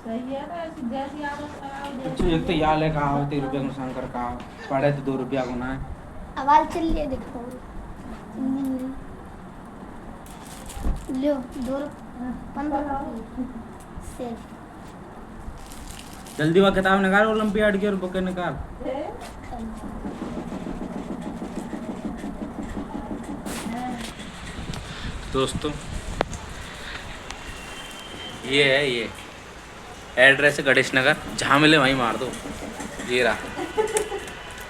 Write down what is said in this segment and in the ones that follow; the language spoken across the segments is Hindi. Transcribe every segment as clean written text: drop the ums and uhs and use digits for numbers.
सही है ना, ऐसी जैसी आदत लगाओ कुछ जैसी एक तो यार ले कहा होती रुपये को शंकर का पड़े तो 2 रुपया गुना है। आवाज चल लिए देखो लो 15 सेफ जल्दी वह किताब निकाल ओलंपियाड की और बुक निकाल। दोस्तों ये है, ये एड्रेस है गणेश नगर, जहाँ मिले वहीं मार दो। ये रहा,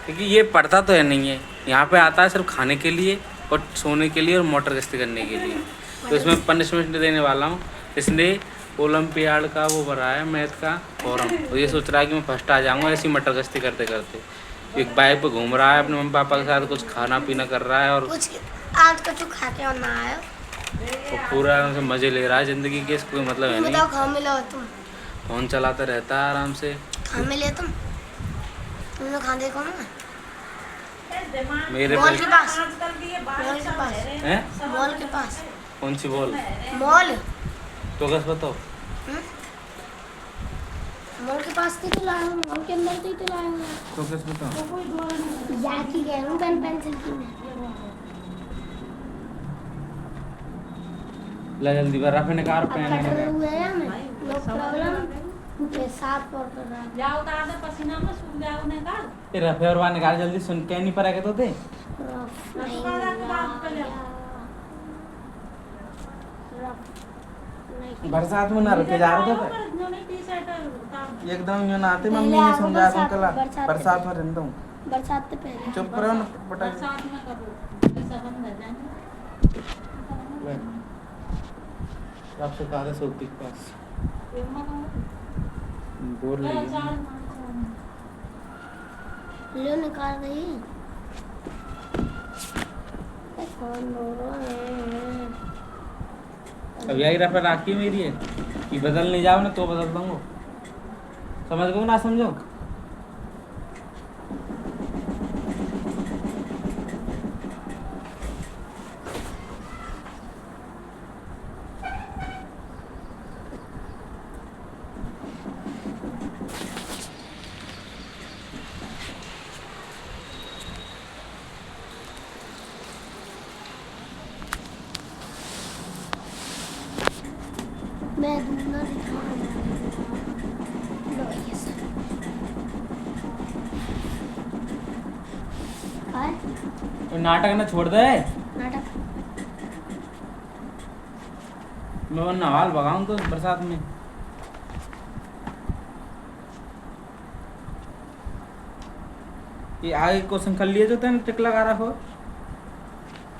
क्योंकि ये पढ़ता तो है नहीं है, यहाँ पे आता है सिर्फ खाने के लिए और सोने के लिए और मोटर गश्ती करने के लिए। तो इसमें पनिशमेंट देने वाला हूँ। इसने ओलंपियाड का वो भरा है मैथ का फॉर्म, तो ये सोच रहा है कि मैं फर्स्ट आ जाऊँगा ऐसी मटर गश्ती करते करते। एक बाइक पे घूम रहा है अपने मम्मी पापा के साथ, कुछ खाना पीना कर रहा है और कुछ आज का तू खा के और ना आया तो पूरा आराम से मजे ले रहा है ज़िंदगी के। इसको कोई मतलब है नहीं। बताओ कहाँ मिला हो तुम? फोन चलाता रहता है आराम से। कहाँ मिले तुमने कहाँ देखो ना? मेरे मॉल के पास, आजकल की ये बात मॉल के पास हैं? मॉल के पास। कौन सी बोल? मॉल तो कैसे बताओ? मॉल के पास थी तो लाया हूँ, मॉल के अंदर थी तो लाया हूँ। तो कैसे बताओ? जाती गया हूँ पेन पेंसिल की मैं। ले जल्दी बर्रा पे निकाल अब पेन कटर है। हुए हैं हमें, नो प्रॉब्लम। साफ पड़ रहा है। जाओ तो आधे पसीना में सूख जाओ निकाल। ये रफे और वहाँ निकाल जल्दी, सुन के नहीं पड़ा के तो थे। रफ नहीं नहीं बरसात में ना रुके जा रहे थे एकदम यूं ना आते। मम्मी ने समझा दूं कल बरसात में रहता हूँ। बरसात से पहले चुप रहो ना पटा। बरसात में करो ऐसा बंद है जाएंगे। आपसे कहा था सोती के पास बोल रही है। ले निकाल रही कौन रो रहा है? अब यही रफे राखी मेरी है कि बदल नहीं जाओ ना तो बदल दूंगा। समझ गए ना समझो? मैं दूंगा लो ये सब तो नाटक ना छोड़ दे। नाटक मैं वरना हाल भगाऊं तो बरसात में। ये आगे क्वेश्चन कर लिए जो तेने टिक लगा रहा हो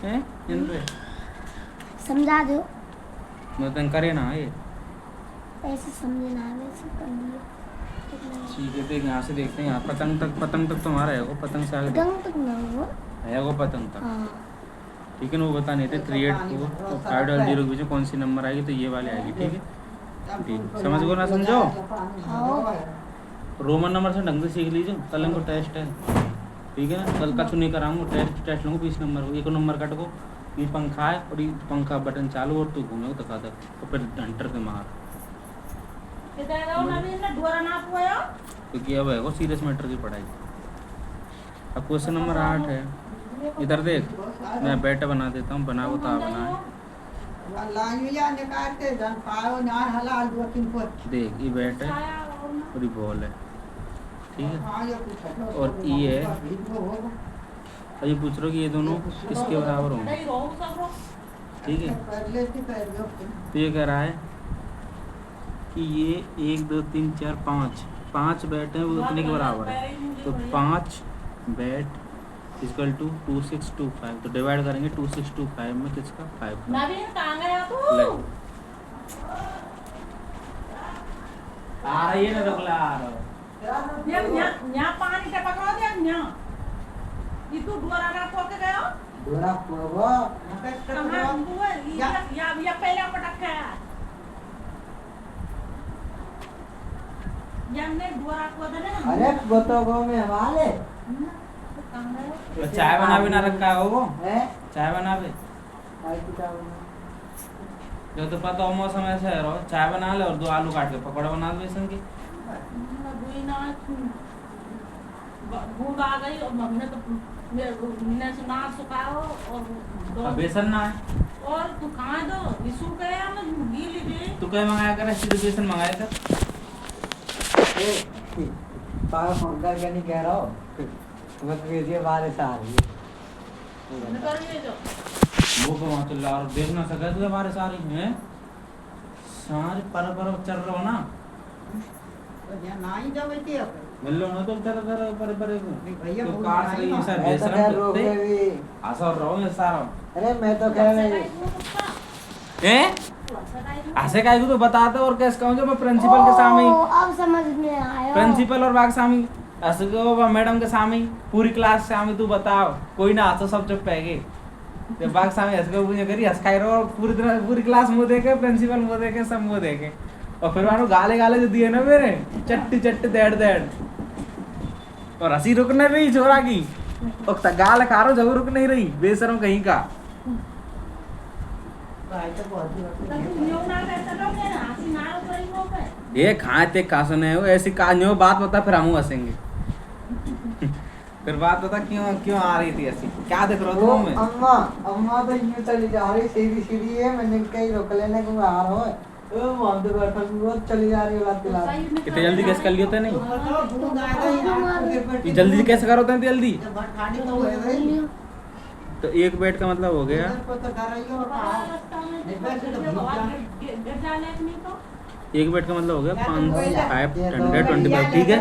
हैं इन पे समझा दो। मैं तेन करे ना ये ऐसे समझे ना वैसे कर लियो। ठीक है। देख यहाँ से देखते हैं, यहाँ पतंग तक तुम्हारा है वो, पतंग से आगे पतंग तक ना हो। है वो पतंग तक। हाँ ठीक है ना, वो बता नहीं थे 38 को 500 के बीच कौन सी नंबर आएगी, तो ये वाले आएगी। ठीक है ठीक, समझ गो ना समझो। हाँ रोमन नंबर से ढंग से सीख लीजिए, कल हमको टेस्ट है। ठीक है ना, कल का नहीं कराऊंगा, टेस्ट लूँगा 20 नंबर को। 1 नंबर कट को ये पंखा है और ये पंखा बटन चालू और तू घूमे तो कहा तक तो फिर हंटर के मार। क्योंकि अब है वो सीरियस मैटर की पढ़ाई। अब क्वेश्चन नंबर 8 है, इधर देख मैं बैट बना देता हूँ, बना बता बनाए। देख ये बैट है और ये बॉल है। ठीक है, और ये है और ये पूछ रहा कि ये दोनों किसके बराबर होंगे। ठीक है, तो ये कह रहा है कि ये 1 2 3 4 5 बैट हैं, वो उतने के बराबर है। तो 5 बैट इक्वल टू 2625। तो डिवाइड करेंगे 2625 में किसका 5 का। आ रही है ना रखला आ रहा यहाँ पानी टपक रहा है यहाँ ये तू डोरा ना खोल के गयो डोरा खोलबो या पहले पटक है हमने डोरा को दे ना। अरे बताओ गाँव में हमारे तो चाय बना भी ना रखा है वो है चाय बना भी। जो तो पता हो मौसम ऐसा है रहो, चाय बना ले और 2 आलू काट के पकौड़ा बना दो बेसन के। भूख आ गई और हमने तो मैंने से ना सुखाओ और अब बेसन ना है और तू कहाँ दो इसू गया मैं गीली भी तू क्या मंगाया कर, सीधे बेसन मंगाया कर। पागल फोन करके नहीं कह रहा हूँ, मैं तो ये बारिश आ रही है। निकल ये जो वो को वहाँ चिल्ला और देख ना सका तुझे बारिश आ रही है, सारे पर चल रहा हो ना, ना ही जावे थी अब मिल लो ना तो पर भैया तो कार से ये सब मैं तो बेसन खैर रोक करते रही भी। आशा और रहो मैं सारा अरे मैं तो कह रही हैं ऐसे काहे को तो बताते और कैसे कहूँ जो मैं प्रिंसिपल के सामने ही अब समझ में आया प्रिंसिपल और बाग सामी ऐसे को मैडम के सामने ही पूरी क्लास के सामने तू बताओ कोई ना तो सब चुप है गए जब बाग सामी हंस के पूछे करी हंस खाई रहो और पूरी क्लास मुंह देखे प्रिंसिपल मुंह देखे सब मुंह देखे और फिर मानो गाले जो दिए ना मेरे चट्टी देड़ और हंसी रुक नहीं रही छोरा की और गाल खा रहा जब रुक नहीं रही बेशरम कहीं का ये खाते का सुने हो ऐसी कहानियों बात बता फिर हम हंसेंगे फिर बात बता क्यों आ रही थी ऐसी क्या देख रहे हो वो तुम में अम्मा तो यूं चली जा रही सीधी है, मैंने कहीं रोक लेने को आ रहा है वहां तो बैठा वो चली जा रही है बात दिला इतने जल्दी कैसे कर लियो नहीं ये जल्दी कैसे करो तने जल्दी तो एक बेड का मतलब हो गया एक बेड का मतलब हो गया 525 ठीक है।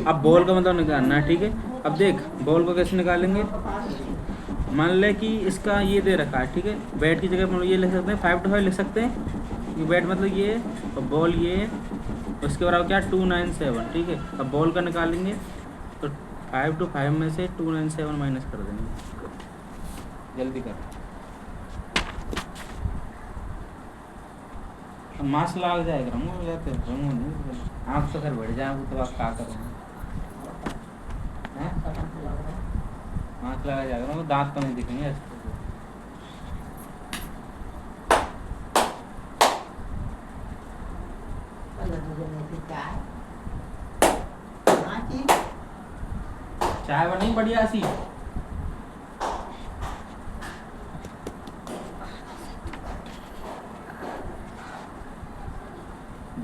अब बॉल का मतलब निकालना है ठीक है। अब देख बॉल को कैसे निकालेंगे, मान ले कि इसका ये दे रखा है ठीक है, बैट की जगह मतलब ये लिख सकते हैं 5 to 5 लिख सकते हैं, ये बैट मतलब ये और बॉल ये उसके बराबर क्या 297 ठीक है। अब बॉल का निकालेंगे तो 5 to 5 में से 297 माइनस कर देंगे, जल्दी कर मास्क लग जाएगा हम जाते हैं आँख तो फिर बढ़ जाए तो आप क्या करेंगे मास्क लगा जाएगा वो दांत तो नहीं दिखेंगे चाय बनी बढ़िया सी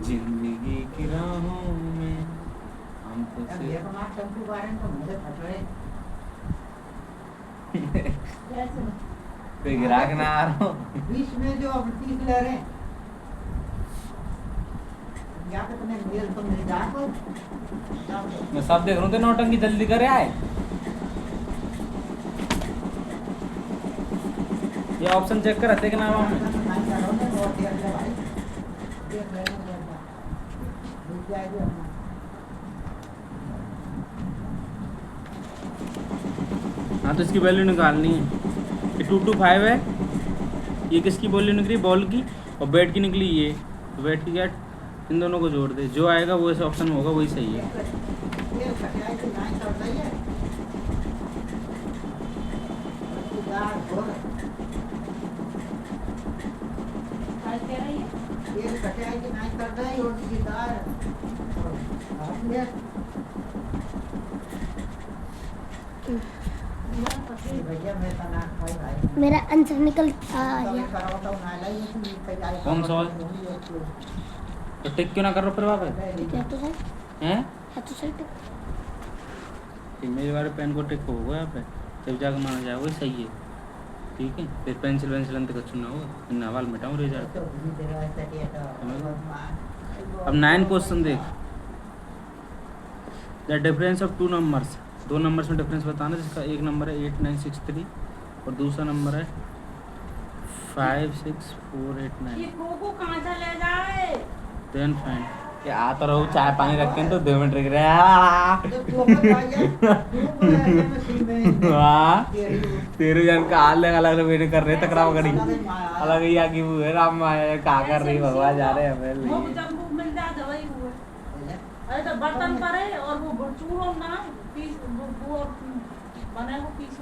जिंदगी की राहों में हम तो कोई ग्राहक ना आ रहा हो बीच में जो अब 30 ले रहे हैं या तो तुमने मेल तो मेरे जा को मैं सब देख रहा हूँ तो नौटंकी जल्दी करे आए ये ऑप्शन चेक कर रहे के नाम हमें हाँ तो इसकी वैल्यू निकालनी है ये 2 to 5 है, ये किसकी वैल्यू निकली बॉल की और बैट की निकली ये, तो बैट की क्या इन दोनों को जोड़ दे जो आएगा वो इस ऑप्शन में होगा वही सही है। मेरा आंसर निकल आया। कौन सा तो टिक क्यों ना कर रहा फिर वापस क्या तो है हैं क्या तो सही मेरे वाले पेन को टिक होगा यहाँ पे जब जाकर माना जाएगा वही सही है ठीक है। फिर पेंसिल अंत का चुना होगा नवाल मिटाऊँ रिजल्ट। अब 9 क्वेश्चन देख, the difference of 2 numbers, 2 numbers में डिफरेंस बताना जिसका एक नंबर है 8963 और दूसरा नंबर है 56489। ये कोको कहाँ से ले जाए देन फाइंड ये आता रहो चाय पानी रख के तो 2 मिनट रख रहे तेरे जन का अलग अलग वेट कर रहे तकराव करी अलग ही आगे वो है राम माया का कर रही भगवान जा रहे हैं वो जब बुक मिल जाए दवाई हुए अरे तो बर्तन पर है और वो चूहो ना पीस वो बने वो पीस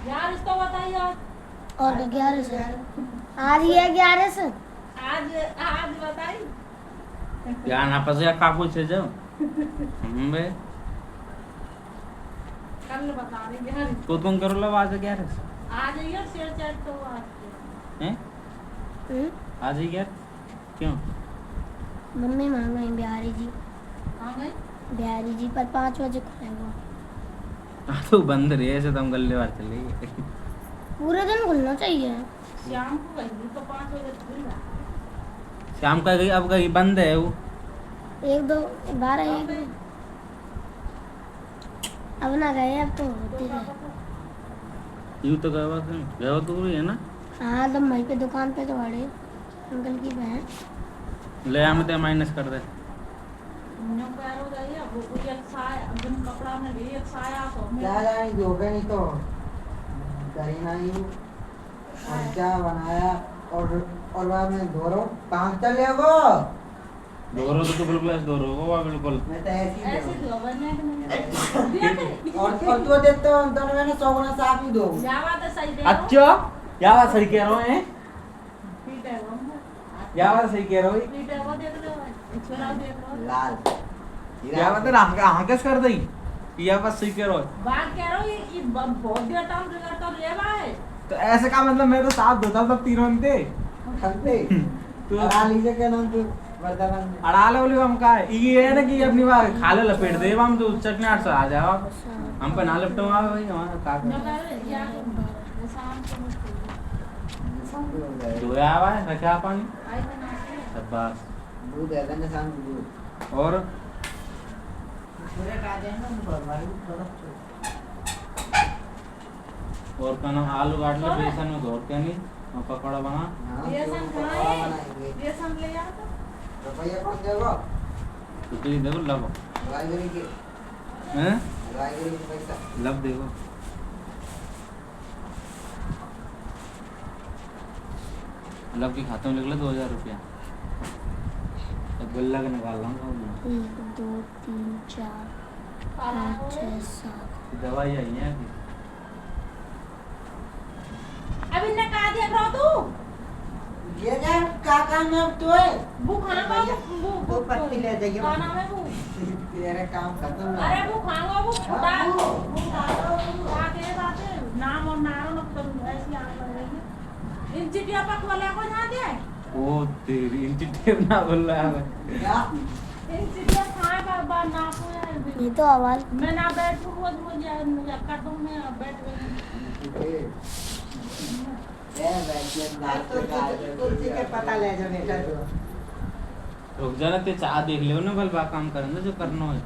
यार इसको बताइए और 11 से आज ही है 11 से आज बताइए या ना पसे काकू से जाओ हम बे कल बता रही यार तो तुम करो लो आज 11 से आज ये शेयर चैट तो आज हैं आज ही क्या क्यों मम्मी मांग रही बिहारी जी आ गए बिहारी जी पर 5 बजे खुलेगा तो बंद रही है ऐसे तो हम गल्ले बार चले गए पूरे दिन खुलना चाहिए शाम को गई तो 5 बजे खुल रहा है शाम का गई अब कहीं बंद है वो 1 2 12 1 अब ना गए अब तो होते रहे यूँ तो गए तो है ना हाँ तो वहीं पे दुकान पे तो बड़े अंकल की बहन ले आम ते माइनस कर दे न्यू पैरो गई अब वो एक साया बिन कपड़ा में भी एक साया तो क्या जाए जोगे नहीं तो करी ना यूं और क्या बनाया और बाद में धोरो काम चले वो दोरो तो बिल्कुल दोरो वो बिल्कुल मैं तो ऐसे ऐसी दो बने नहीं और तो देते हो तो मैंने 100 गुना साफ ही दो क्या बात है सही दे अच्छा क्या बात सही कह रहा हूँ ठीक है वो क्या बात सही कह रहा हूँ ठीक है वो देख लो छोरा देख लो लाल क्या बात है हाँ कैसे कर दी क्या बात सही कह रहा हूँ बात कह रहा हूँ ये बहुत देर टाइम रिगार्ड तो लेवा है तो ऐसे का मतलब मैं तो साफ धोता तब तीनों थे खलते तो अड़ा लीजिए क्या नाम तो वर्तमान अड़ाले बोले हम का ये है ना कि अपनी बात खाले लपेट दे हम तो चटनी आट से आ जाओ हम पे ना लपटो आ भाई हमारा का न करे या वो शाम को मुश्किल धोया हुआ है रखा पानी आई तो ना से शाबाश दूध है ना शाम दूध और पूरे का देना भरवाई थोड़ा और का नाम आलू काट लो बेसन में घोर के नहीं और पकौड़ा बना बेसन खाए बेसन ले आ तो रुपया कौन देगा तो तुझे देखो लब रायगरी के हैं रायगरी के पैसा लब देखो लब के खाते में निकले 2000 रुपया अब गुल्ला का निकाल रहा हूँ 1 2 3 4 5 6 7 दवाई आई है अभी अभी न का देख रहा तू ये जा का काम है अब तो है वो खाना का वो पत्ती ले जाइए खाना में वो तेरा काम खत्म है अरे वो खाऊंगा वो खुदा वो आके बात नाम और नारो न तो ऐसी आने लग रही है इन चिटिया पक वाले को ना दे ओ तेरी इंटीटेप ना बोल रहा है क्या इन चिटिया खाए बाबा ना को ये तो आवाज मैं ना बैठ रोज रोज या कर दूं मैं बैठ गई ए बैठिए ना तो कुर्सी के पता ले जा बेटा तो रुक जाना ते चाह देख लियो ना बल बा काम करना जो करना है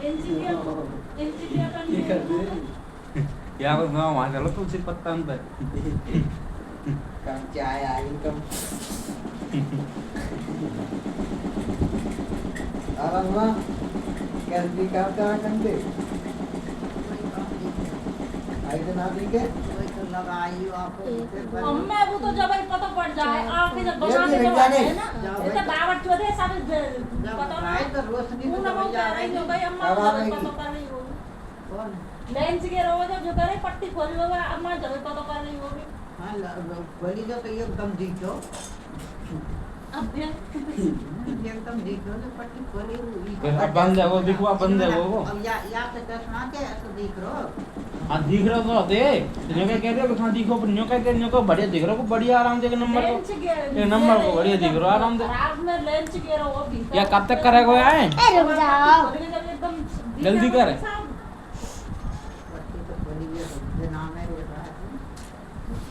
इन चिटिया का ये कर दे या को मैं वहां चलो तुलसी पत्ता अंदर कम चाय आई कम अरंगा कैसे करता है कंटे आई तो ना देखे कोई तो लगाई आपको अम्मा वो तो जब पता पड़ जाए आके जब बना ये के भी जाने। है ना ये तो दावत चोदे सब पता ना तो रोशनी तू ना बोल रही हो भाई अम्मा अब आ रही पता कर रही हो कौन लेंस के रोज जब जो करे पट्टी खोल लो अम्मा जब पता कर रही होगी हां बोली जो तो एकदम दिखो अब एकदम दिखो तो पट्टी खोली हुई अब बंद है वो दिखवा बंद है वो अब या से चश्मा के ऐसे दिख रहो हां दिख रहा तो होते न्यो क्या कह रहे हो हां दिखो पर न्यो क्या कह न्यो को बढ़िया दिख रहा को बढ़िया आराम से नंबर लेंस को के ये नंबर को बढ़िया दिख रहा आराम से रात में लेंस के रो अभी या कब तक करेगा यार ए रुक जाओ एकदम जल्दी कर। पट्टी तो खोली है तो नाम है रोज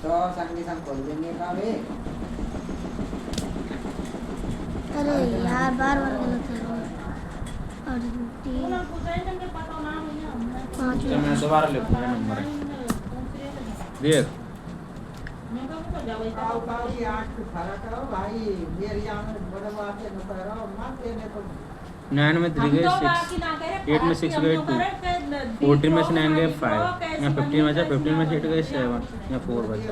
तो संगी संग खोल देंगे का वे अरे यार बार बार गलत कर रहा हूँ और 3 पता ना हुई 5 चल मैं दोबारा ले लूंगा नंबर देख आओ आओ ये आठ खड़ा करो भाई मेरी आंख बड़े बात है न करो मत देने को 9 में 3 गए 6 8 में 6 गए 2 14 में से 9 गए 5 या 15 में से 15 में से 8 गए 7 या 4 बचे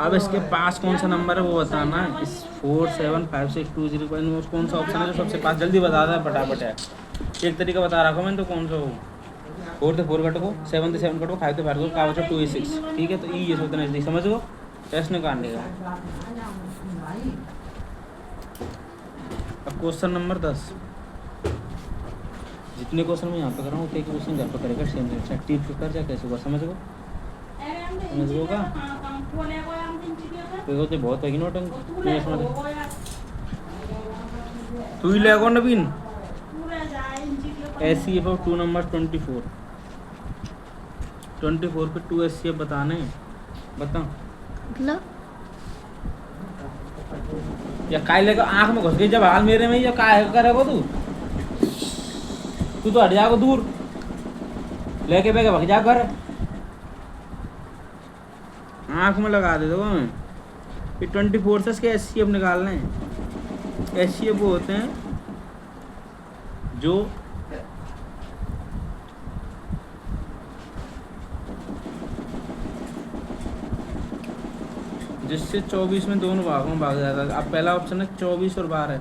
अब इसके पास कौन सा नंबर है वो बताना इस 475620 में कौन सा ऑप्शन है जो सबसे पास जल्दी बता दे फटाफट है एक तरीका बता रखा मैंने तो कौन सा हो 4 से 4 कटो 7 से 7 कटो 5 से 5 कटो का बचा 2 6 ठीक है। तो ई ये सोचना नजदीक समझ गो टेस्ट निकालने का। अब क्वेश्चन नंबर 10 जितने क्वेश्चन मैं यहाँ पे कर रहा हूँ उतने क्वेश्चन घर पे करेगा सेम चाहे टीप कर चाहे कैसे होगा समझ गो समझ गो का तो तो बहुत है कि नोट तू ही लेगो नवीन ऐसी अबाउट 2 नंबर 24 पे 2 एस बताने बता मतलब या काय लेकर आंख में घुस गई जब हाल मेरे में या काय करेगा तू तो हट जाएगा दूर लेके बेगे भग जा घर आंख में लगा दे दो मैं ये 24 से इसके एस निकालने हैं। एस वो होते हैं जो जिससे 24 में दोनों भागों में भाग जाता है। अब पहला ऑप्शन है 24 और 12 है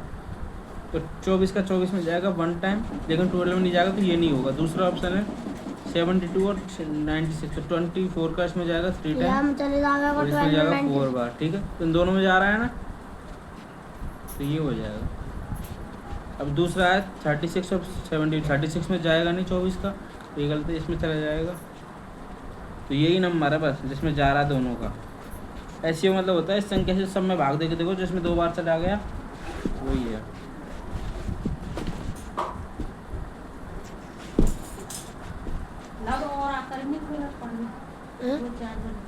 तो 24 का 24 में जाएगा 1 टाइम लेकिन 12 में नहीं जाएगा तो ये नहीं होगा। दूसरा ऑप्शन है 72 और 96 तो 24 का इसमें जाएगा 3 टाइम चले जाएगा और इसमें जाएगा 4 बार ठीक है। तो इन दोनों में जा रहा है ना तो ये हो जाएगा। अब दूसरा है 36 और 70 36 में जाएगा नहीं 24 का तो ये गलत है इसमें चला जाएगा। तो यही नंबर है बस जिसमें जा रहा है दोनों का। ऐसे मतलब होता है इस संख्या से सब में भाग देके देखो जिसमें 2 बार चला गया वही है।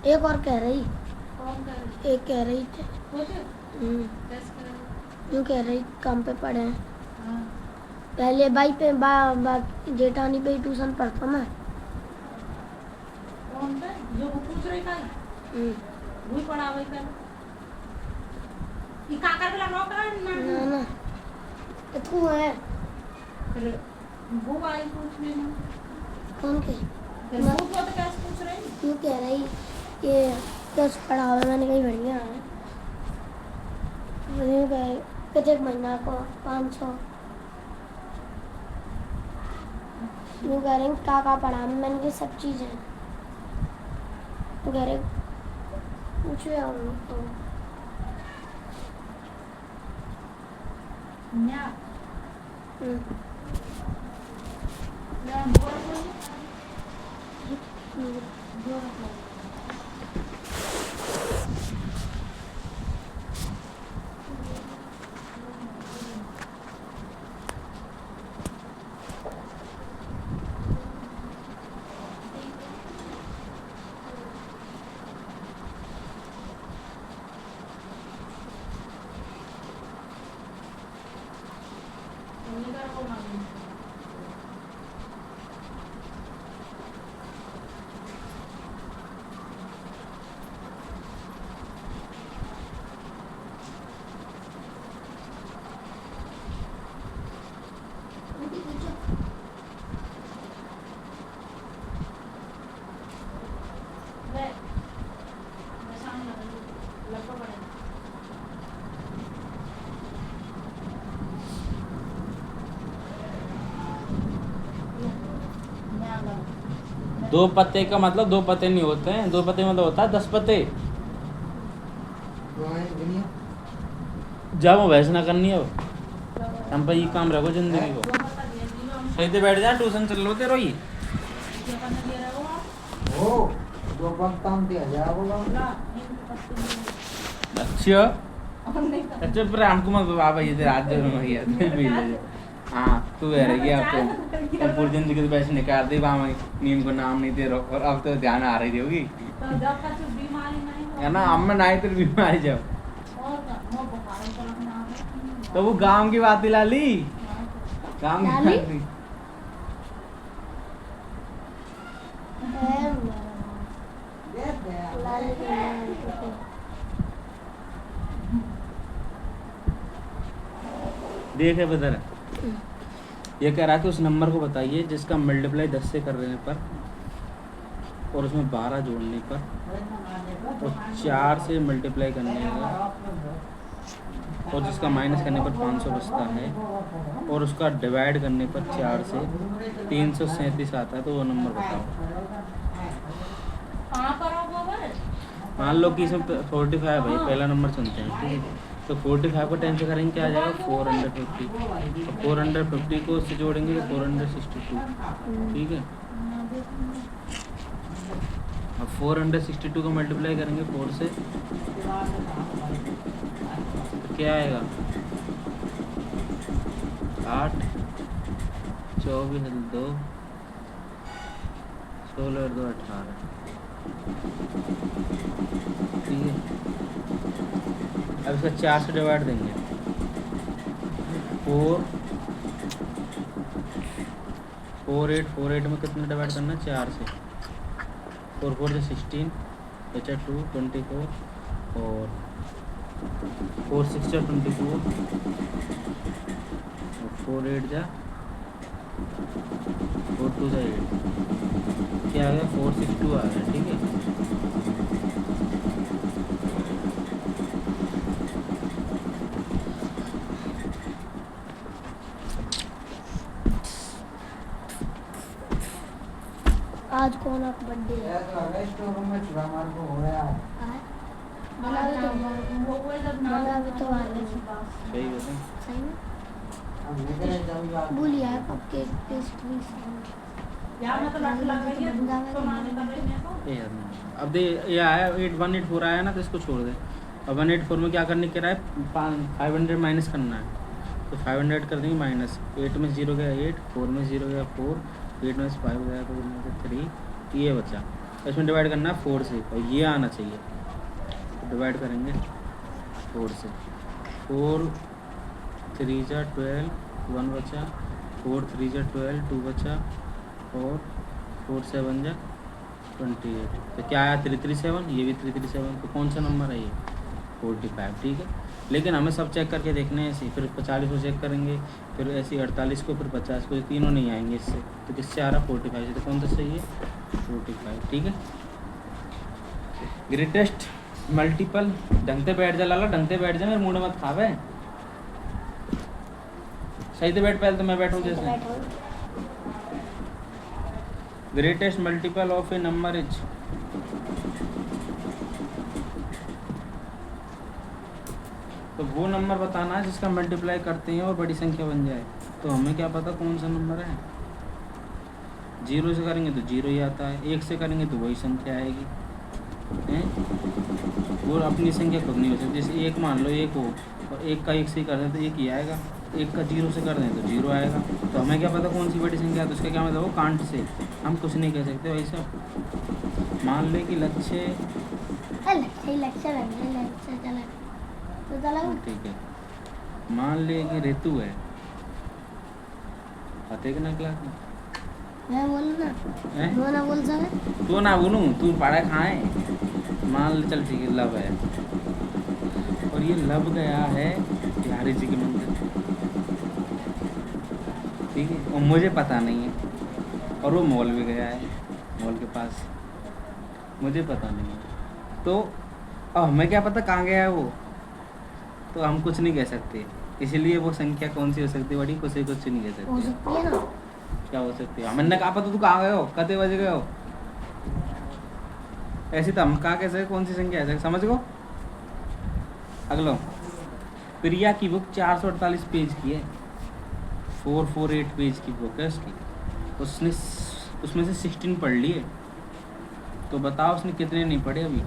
एक और कह रही एक कह रही थी यूँ कह रही काम पे पढ़े हैं पहले भाई पे जेठानी पे ट्यूशन पढ़ता मैं जो वो पूछ रही था वही पढ़ावे कर ये काका के लगाओ का ना ना तू है फिर वो आई पूछ लेना कौन के फिर वो तो कैसे पूछ रही यूँ कह रही कि दस पढ़ावे मैंने कहीं बढ़िया है मुझे प्रत्येक महीना को 500 यूँ कह रही का पढ़ा मैंने की सब चीज़ें कह रहे पूछ रहे तो न्या न्या दो पत्ते का मतलब 2 पत्ते नहीं होते हैं 2 पत्ते मतलब होता है 10 पत्ते। जब वो वैसे ना करनी है हम पर ये काम रखो जिंदगी को सही से बैठ जा ट्यूशन चल लो तेरो ही ओ दो वक्त काम दिया जा बोला अच्छा अच्छा पर हमको मत बाबा ये रात जो भैया पी ले हाँ तू रह गया आपको पूरी जिंदगी तो पैसे निकाल दे वहाँ नीम को नाम नहीं दे रहा और अब तो ध्यान आ रही होगी है ना हम ना तेरी बीमारी जब तो वो गांव की बात दिला ली गांव की बात ली देखे बदर ये कह रहा है कि उस नंबर को बताइए जिसका मल्टीप्लाई 10 से करने पर और उसमें 12 जोड़ने पर और 4 से मल्टीप्लाई करने का और जिसका माइनस करने पर 500 बचता है और उसका डिवाइड करने पर 4 से 337 आता है, तो वो नंबर बताओ। कहाँ पर हो वो बड़े? मान लो कि इसमें 45 है भाई, पहला नंबर चुनते हैं, ठीक है। तो 45 को 10 से करेंगे क्या आ जाएगा 450, और 450 को उससे जोड़ेंगे तो 462, ठीक है। अब 462 को मल्टीप्लाई करेंगे 4 से, तो क्या आएगा 8, 24, 2, 16 और 2 18, ठीक है। अब इसका 4 से डिवाइड देंगे, 4 में कितने डिवाइड करना है 4 से, 4 4 से 16, बचा 2 24, और 4 6 जा 24, और 4 8 जा 4 2 जा 8, क्या आ गया 462 आ गया, ठीक है। आज कौन आपका बर्थडे है? स्टोर रूम में चूड़ा मार को हो गया। बना भी तो वाले सही बताएं। सही में अब लेकर जाओ बात। भूलिए कपकेक पेस्ट्री यार मैं तो लट लग रही है तो माने कर रही है तो ये यार नहीं। अब दे ये आया 8184 आया ना, तो इसको छोड़ दे। अब 184 में क्या करने के रहा है 500 माइनस करना है, तो 500 कर देंगे माइनस। 8 में 0 गया 8, 4 में 0 गया 4, 8 में 5 गया तो 3, ये बचा। इसमें डिवाइड करना है 4 से, और ये आना चाहिए, तो डिवाइड करेंगे 4 से। 4 3 जा 12, 1 बचा, 4 3 जा 12, 2 बचा, और 4 7 जा 28, तो क्या आया 337, ये भी 337, तो कौन सा नंबर है ये 45, ठीक है। लेकिन हमें सब चेक करके देखने हैं ऐसे, फिर 45 को चेक करेंगे, फिर ऐसे 48 को, फिर 50 को, ये तीनों नहीं आएंगे इससे, तो किससे आ रहा 45 से, तो कौन सा सही है 45, ठीक है। ग्रेटेस्ट मल्टीपल, ढंग से बैठ जा लाला, ढंग से बैठ जा, मेरे मुंह में मत खावे, सही से बैठ, पहले तो मैं बैठूं जैसे। Greatest multiple of A number is, तो वो नंबर बताना है जिसका मल्टीप्लाई करते हैं और बड़ी संख्या बन जाए। तो हमें क्या पता कौन सा नंबर है। 0 से करेंगे तो 0 ही आता है, 1 से करेंगे तो वही संख्या आएगी, हैं। वो अपनी संख्या खुद नहीं हो सकती। जैसे 1 मान लो 1 हो, और 1 का 1 से ही कर दें तो 1 ही आएगा, 1 का 0 से कर दें तो 0 आएगा। तो हमें क्या पता कौन सी बड़ी संख्या है, तो उसका क्या मतलब वो कांट से हम कुछ नहीं कह सकते भाई साहब। मान ले कि लक्ष्य, ठीक है, मान ले कि ऋतु है, पते कि ना क्लास में मैं बोलूँ ना, हैं? वो ना बोल सके। तू ना बोलूँ, तू पढ़ा खाए। मान ले चल ठीक है, लब है, और ये लब गया है बिहारी जी के मंदिर, ठीक है, और मुझे पता नहीं है, और वो मॉल भी गया है, मॉल के पास, मुझे पता नहीं है। तो अब हमें क्या पता कहाँ गया है वो, तो हम कुछ नहीं कह सकते। इसलिए वो संख्या कौन सी हो सकती है बड़ी, कुछ नहीं कह हो सकते। सकती है ना, क्या हो सकती है, हमने कहा पता तू कहाँ गए हो, कते बजे गए हो, ऐसी तो हम कहा कैसे कौन सी संख्या है, समझ गो। अगलो, प्रिया की बुक 448 पेज की है, 448 पेज की बुक है उसकी, उसने उसमें से 16 पढ़ लिए, तो बताओ उसने कितने नहीं पढ़े अभी।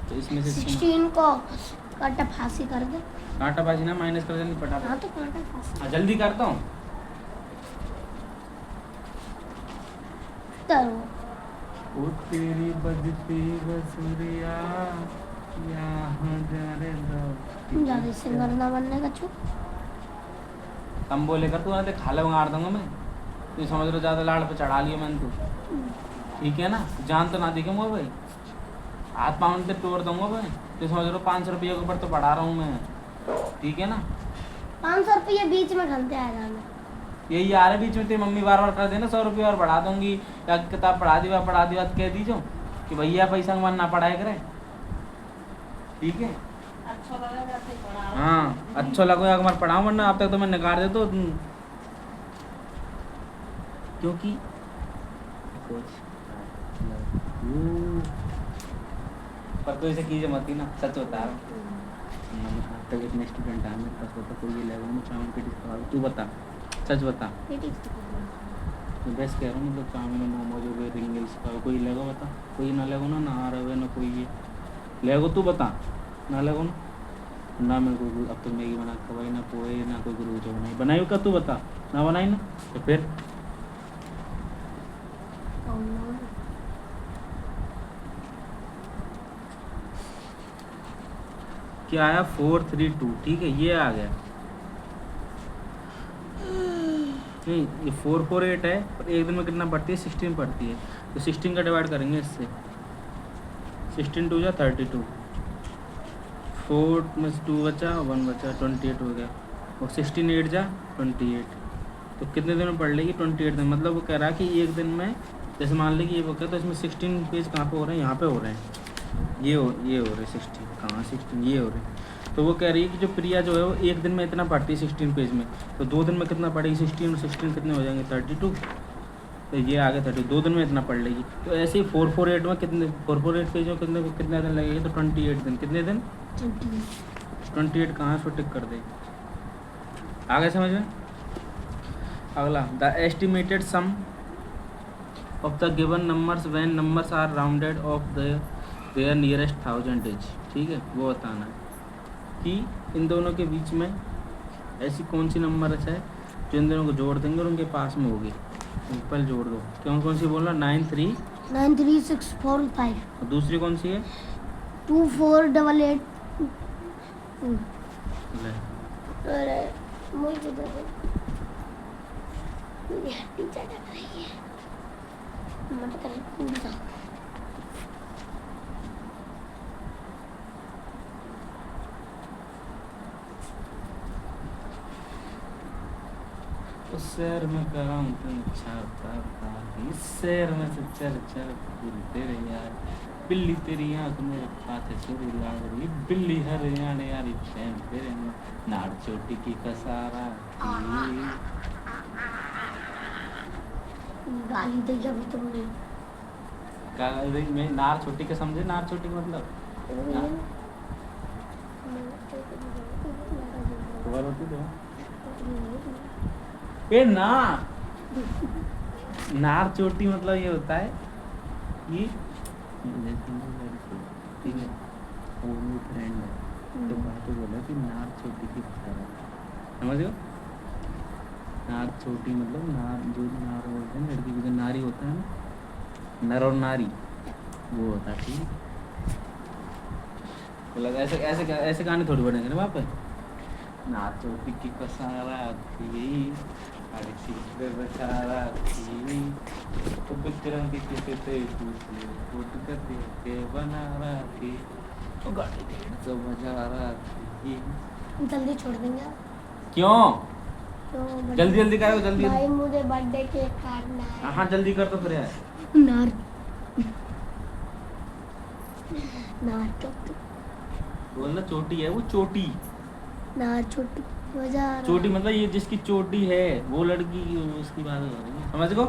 तो इसमें से 16 को काटा फांसी कर दे। कांटा बाजी ना, माइनस कर जल्दी फटाफट। हाँ तो काटा फांसी हाँ जल्दी करता हूँ। करो। ओ तेरी बजती बसुरिया यहाँ जा रे दो। तुम ज्यादा सिंगर ना बनने का छू। कम बोले कर, तू ना ते खाले मार दूंगा मैं, तू समझ लो ज्यादा लाड़ पे चढ़ा लिया मैंने तू, ठीक है ना। जान तो ना दिखे मुझे भाई, हाथ पाँव से तोड़ दूंगा भाई, तो समझ लो 500 रुपये के ऊपर तो पढ़ा रहा हूँ मैं, ठीक है ना। 500 रुपये बीच में घंटे आ जाना। यही आ रहा है बीच में, तेरी मम्मी बार बार कर देना 100 रुपये और बढ़ा दूंगी, या किताब पढ़ा दी तो कह दीजो कि भैया पैसा मन ना पढ़ाए करे, ठीक है। अच्छा अच्छा लगा वैसे ही पढ़ा। हाँ अच्छा लगो या मैं पढ़ाऊँ, वरना अब तक तो मैं नकार दे तो क्योंकि कुछ पर कोई से कीजिए मत ही ना, सच बता रहा हूँ। अब तक इतने स्टूडेंट आए मेरे पास, बता कोई ये लेगा मैं चाउमीन पेटीज खवा दूँ, तू बता सच बता। मैं बेस्ट कह रहा हूँ, मतलब चाउमीन मोमोज हो गए, रिंगल्स का कोई लेगा बता, कोई ना लेगो ना आ रहे ना कोई ये लेगो, तू बता ना लेगो ना मेरे को अब तो मैगी बना खवाई ना पोए ना कोई गुरुज बनाई बनाई का, तू बता ना बनाई ना तो फिर क्या आया 432, ठीक है ये आ गया। नहीं ये 448 है, और एक दिन में कितना पड़ती है 16 पड़ती है, तो 16 का डिवाइड करेंगे इससे, 16 2 जा 32, 4 में 2 बचा 1 बचा 28 हो गया, और 16 8 जा 28, तो कितने दिन में पढ़ लेगी 28 दिन। मतलब वो कह रहा है कि एक दिन में जैसे मान ली कि ये वो कहता है, तो इसमें 16 पेज कहाँ पे हो रहे हैं, यहाँ पे हो रहे हैं, ये हो रहे 16, कहाँ 16 ये हो रहे हैं। तो वो कह रही है कि जो प्रिया जो है वो एक दिन में इतना पढ़ती है 16 पेज में, तो 2 दिन में कितना पढ़ेगी 16 और 16 कितने हो जाएंगे 32, तो ये आ गया 32, 2 दिन में इतना पढ़ लेगी। तो ऐसे ही 448 में कितने 448 पेज में कितने दिन लगेंगे, तो 28 दिन, कितने दिन 28 कहाँ से टिक कर दे, आ गया समझ में। अगला the estimated sum of the given numbers when numbers are rounded off their nearest thousands, ठीक है वो बताना है कि इन दोनों के बीच में ऐसी कौन सी नंबर है जो इन दोनों को जोड़ देंगे और उनके पास में होगी, सिंपल जोड़ दो। कौन सी बोलना 93645, और दूसरी कौन सी है 2488। ले अरे मुझे तो टीचर लग रही है मत कर उस शहर में कराऊं तुम छापा इस शहर में से चल चल तेरे यार बिल्ली तेरी आंख में खाते सुरी लाग रही बिल्ली हरियाणा यारी फैन तेरे में नाड़ चोटी की कसारा गाली दी अभी तुमने मैं नार छोटी के समझे, नार छोटी का मतलब ए ना नार चोटी मतलब ये होता है कि ठीक है वो मेरी फ्रेंड है तो बात बोला कि नार चोटी की समझ गए। नार छोटी मतलब नार जो नार बोलते हैं लड़की की जो नारी होता है ना, नर और नारी वो होता है, ठीक है। मतलब ऐसे ऐसे ऐसे गाने थोड़ी बनेंगे ना वहाँ पे, नार चोटी की कसारा थी अरे सीधे बेचारा थी तो बिक्रम की किसी से पूछे फुट करते के बना रहा थी तो गाड़ी 150 बजा रहा थी। जल्दी छोड़ देंगे क्यों तो जल्दी जल्दी करो जल्दी भाई मुझे बर्थडे केक काटना है। हाँ जल्दी कर तो फिर यार नार नार चोटी बोलना चोटी है वो चोटी नार चोटी मजा आ रहा चोटी मतलब ये जिसकी चोटी है वो लड़की की उसकी बात हो रही है समझ गो।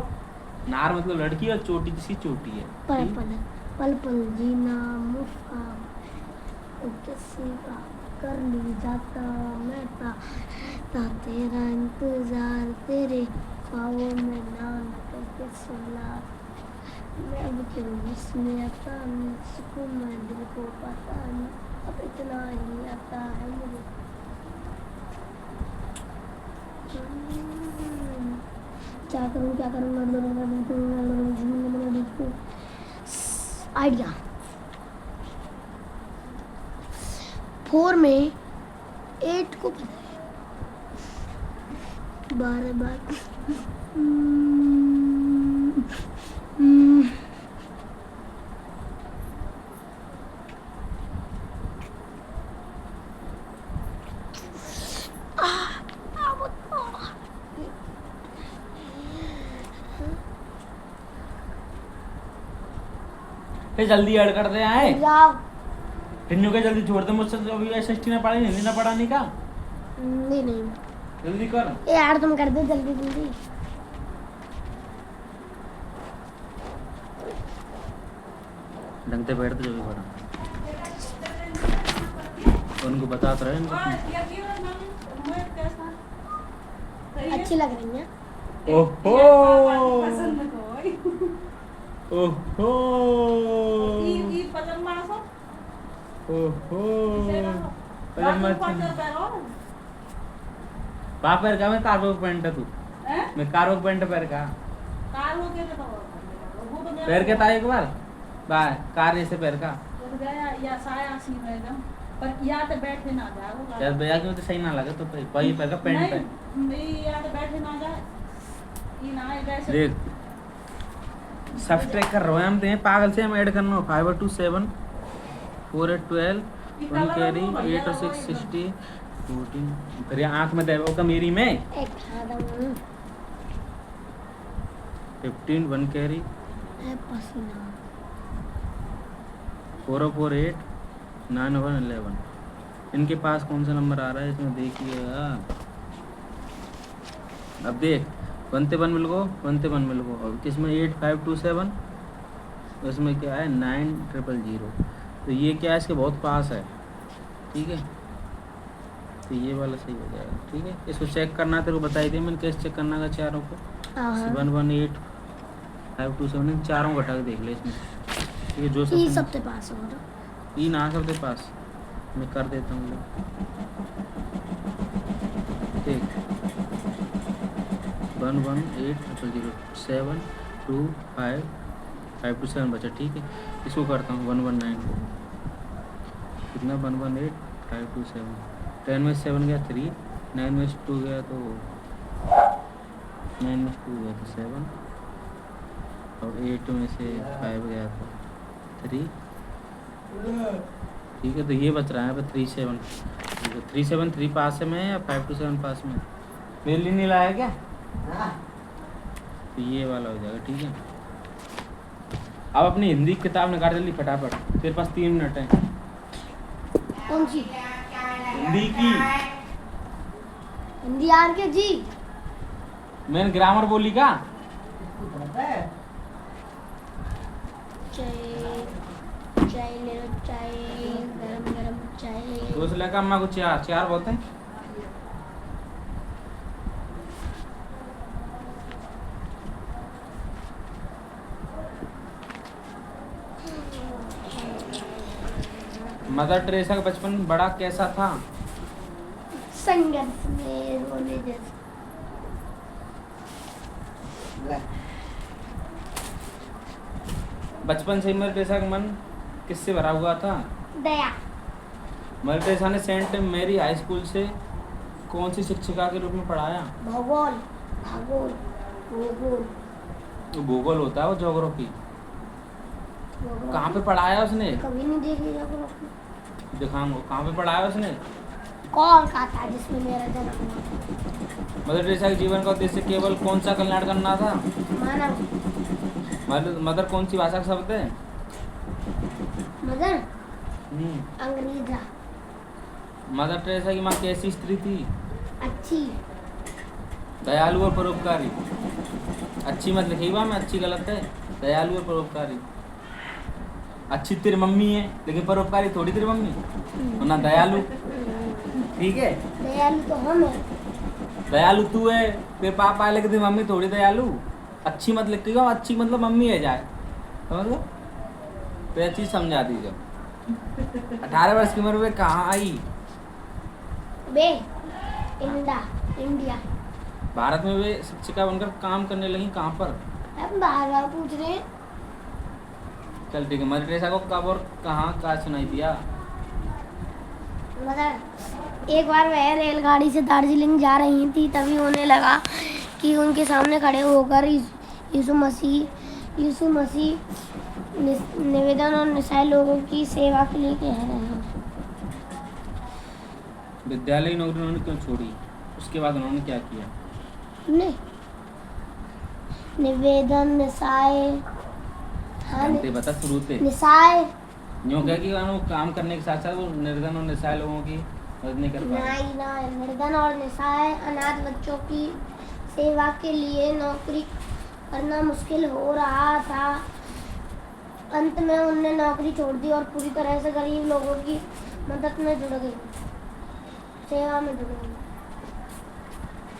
नार मतलब लड़की और चोटी जिसकी चोटी है। पल पल पल पल जीना मुफ्ता किसी का कर ली जाता मैं था तेरा इंतजार तेरे ख्वाबों में नाम करके सुला मैं अब क्यों इसमें आता नहीं सुकून में दिल को पता नहीं अब इतना ही आता है मुझे। क्या करूं आइडिया 4 में 8 को 12 बार जल्दी ऐड कर दे आए जाओ टिन्नू के जल्दी छोड़ दे मुझसे, अभी एसएसटी ना पढ़ा हिंदी ना पढ़ाने का। नहीं जल्दी कर। ए यार तुम कर दो जल्दी जल्दी। ढंग से बैठ तो जो भी पढ़ा उनको बता तो रहे इनको। अच्छी लग रही है। ओहो पसंद कोई ओहो ई पसंद मासो ओहो पहले मत मत पा पैर का मैं कार्गो पैंट है तू हैं मैं कार्गो पैंट पैर का कार हो गया तो वो तो पैर के था एक बार बाय कार जैसे पैर का तो गया या साया सी एकदम पर या तो बैठे ना जाओ यार भैया क्यों तो सही ना लगे तो वही पैर का पैंट है। नहीं या तो बैठे ना जाए ये ना वैसे देख सब्सट्रैक्ट कर रहे हैं हम ते पागल से हम ऐड करना 5 और 2 7 4 8 12 1 कैरी 8 और 6 60 14 फिर यहाँ आँख में देखो का मेरी में एक खादम 15 1 कैरी है पसीना 4 और 4 8 9 और 11 इनके पास कौन सा नंबर आ रहा है इसमें देखिएगा। अब देख 1 से 1 मिल गो 1 से 1 मिल गो और किसमें 8 5 2 7 उसमें क्या है 9 0 0 तो ये क्या है इसके बहुत पास है ठीक है। तो ये वाला सही हो जाएगा ठीक है। इसको चेक करना तेरे को बताई दी मैंने कैसे चेक करना है चारों को 1 1 8 5 2 7 चारों घटा के देख ले इसमें ठीक है। जो ये सब सबसे पास हो रहा ई ना सबके पास मैं कर देता हूँ देख 1 1 8 0 0 7 2 5 5 2 7 बचा ठीक है। इसको करता हूँ 1 1 9 को कितना 1 1 8 5 2 7 10 में 7 गया 3 9 में 2 गया तो 9 में 2 गया तो 7 और 8 में से 5 गया तो 3 ठीक है। तो ये बच रहा है पर 3 7 3 7 3 पास में या 5 2 7 पास में मेरे लिए नहीं लाया क्या तो ये वाला हो जाएगा ठीक है। अब अपनी हिंदी की किताब निकाल जल्दी फटाफट तेरे पास 3 मिनट है। कौन सी हिंदी की हिंदी आर के जी मैंने ग्रामर बोली का चाय चाय ले लो चाय गरम गरम चाय तो उसने कहा अम्मा को चार बोलते हैं। मदर टेरेसा का बचपन बड़ा कैसा था संघर्ष में रोने जैसा बचपन से ही मदर टेरेसा का मन किससे भरा हुआ था दया मदर टेरेसा ने सेंट मैरी हाई स्कूल से कौन सी शिक्षिका के रूप में पढ़ाया भूगोल भूगोल भूगोल वो भूगोल होता है वो ज्योग्राफी कहाँ पे पढ़ाया उसने कभी नहीं देखी ज्योग्राफी दिखाऊंगा कहाँ पे पढ़ाया उसने कौन का था जिसमें मेरा जन्म हुआ मदर टेरेसा के जीवन का उद्देश्य केवल कौन सा कल्याण करना था मानव मदर कौन सी भाषा का शब्द है मदर अंग्रेजा मदर टेरेसा की माँ कैसी स्त्री थी अच्छी दयालु और परोपकारी अच्छी मत लिखी हुआ मैं अच्छी गलत है दयालु और परोपकारी अच्छी तेरी मम्मी है लेकिन परोपकारी थोड़ी तेरी मम्मी और ना दयालु ठीक है दयालु तो हम है दयालु तू है तेरे पापा है लेकिन तेरी मम्मी थोड़ी दयालु अच्छी मत लिखी हुआ अच्छी मतलब मम्मी है जाए समझ लो तो यह चीज़ समझा दीजिए 18 वर्ष की उम्र में कहाँ आई बे इंडिया भारत में वे शिक्षिका बनकर काम करने लगी कहाँ पर हम बार बार पूछ रहे हैं चल ठीक है मदर टेरेसा को कब और कहाँ का सुनाई दिया मतलब एक बार वह रेलगाड़ी से दार्जिलिंग जा रही थी तभी उन्हें लगा कि उनके सामने खड़े होकर यीशु मसीह निवेदन और निस्सहाय लोगों की सेवा के लिए कह रहे हैं। विद्यालय नौकरी उन्होंने क्यों छोड़ी उसके बाद उन्होंने क्या किया निवेदन निस्सहाय जानते बता शुरू से निस्सहाय यूँ कह कि वो काम करने के साथ साथ वो निर्धन और निस्सहाय लोगों की मदद नहीं कर पा रहे। नहीं ना, निर्धन और निस्सहाय अनाथ बच्चों की सेवा के लिए नौकरी करना मुश्किल हो रहा था। अंत में उनने नौकरी छोड़ दी और पूरी तरह से गरीब लोगों की मदद में जुड़ गई, सेवा में जुड़ गई।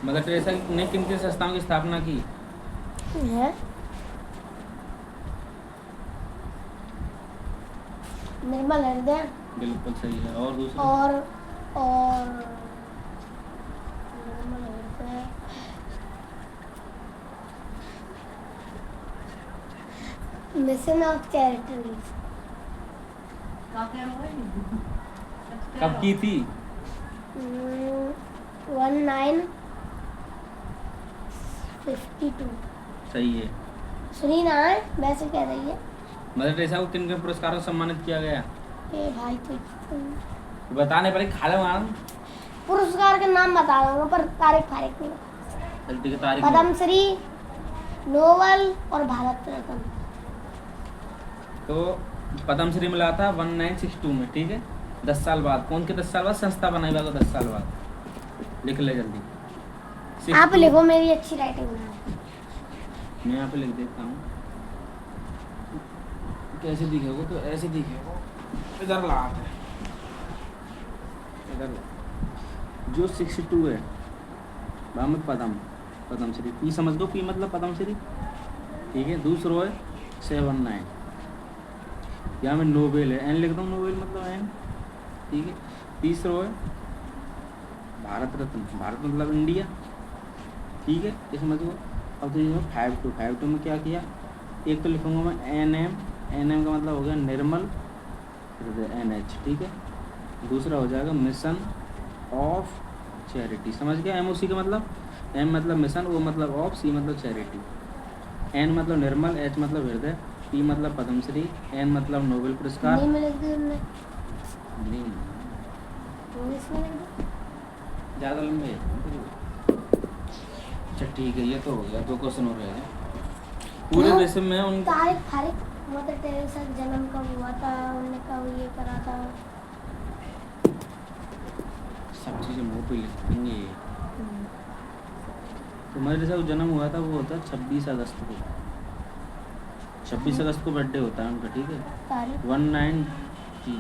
मदर टेरेसा ने किन किन संस्थाओं की स्थापना की? है निर्मल हृदय बिल्कुल सही है। और दूसरा? और निर्मल हृदय, मिशन ऑफ चैरिटीज। कब की थी? 1952। सही है। सुनी ना, वैसे कह रही है। मदर टेरेसा को किन किन पुरस्कारों से सम्मानित किया गया? ए भाई तो बताने पड़े, खा लो मालूम। पुरस्कार के नाम बता दूंगा पर तारीख फारीख नहीं। जल्दी की तारीख। पद्मश्री, नोबल और भारत रत्न। तो पद्मश्री मिला था 1962 में, ठीक है। 10 साल बाद। कौन के 10 साल बाद? संस्था बनाई हुआ 10 साल बाद। लिख ले जल्दी। आप लिखो, मेरी अच्छी राइटिंग है। मैं यहाँ पे लिख देता हूँ। कैसे दिखेगा? तो ऐसे दिखेगा। इधर ला है, इधर ला। जो 62 है वहाँ में पद्मश्री। पी समझ दो, पी मतलब पद्मश्री, ठीक है। दूसरा है 79, यहाँ में नोबेल है, एन लिख दो। नोबेल मतलब एन, ठीक है। तीसरा है भारत रत्न मतलब इंडिया, ठीक है, ये समझ लो। अब तो ये 52 में क्या किया? एक तो लिखूंगा मैं एन का मतलब हो गया निर्मल हृदय, NH, ठीक है। दूसरा हो जाएगा मिशन ऑफ चैरिटी, समझ गया? MOC का मतलब, M मतलब मिशन, O मतलब ऑफ, C मतलब चैरिटी। N मतलब निर्मल, H मतलब हृदय, P मतलब पद्मश्री, N मतलब नोबेल पुरस्कार। नहीं मिल गई उन्हें। नहीं, इंग्लिश में लिख दो। ज़्यादा लंबे है। अच्छा ठीक है, ये तो हो गया। 2 क्वेश्चन हो रहे हैं। पूरे विश्व में उन तारीख फारीख, मदर टेरेसा का जन्म कब हुआ था, उन्होंने कब ये करा था। सब चीज़ें मुँह पे लिख देंगे। तो मदर टेरेसा का जन्म हुआ था, वो होता है 26 अगस्त को। 26 अगस्त को बर्थडे होता है उनका, ठीक है। तारीख 1910,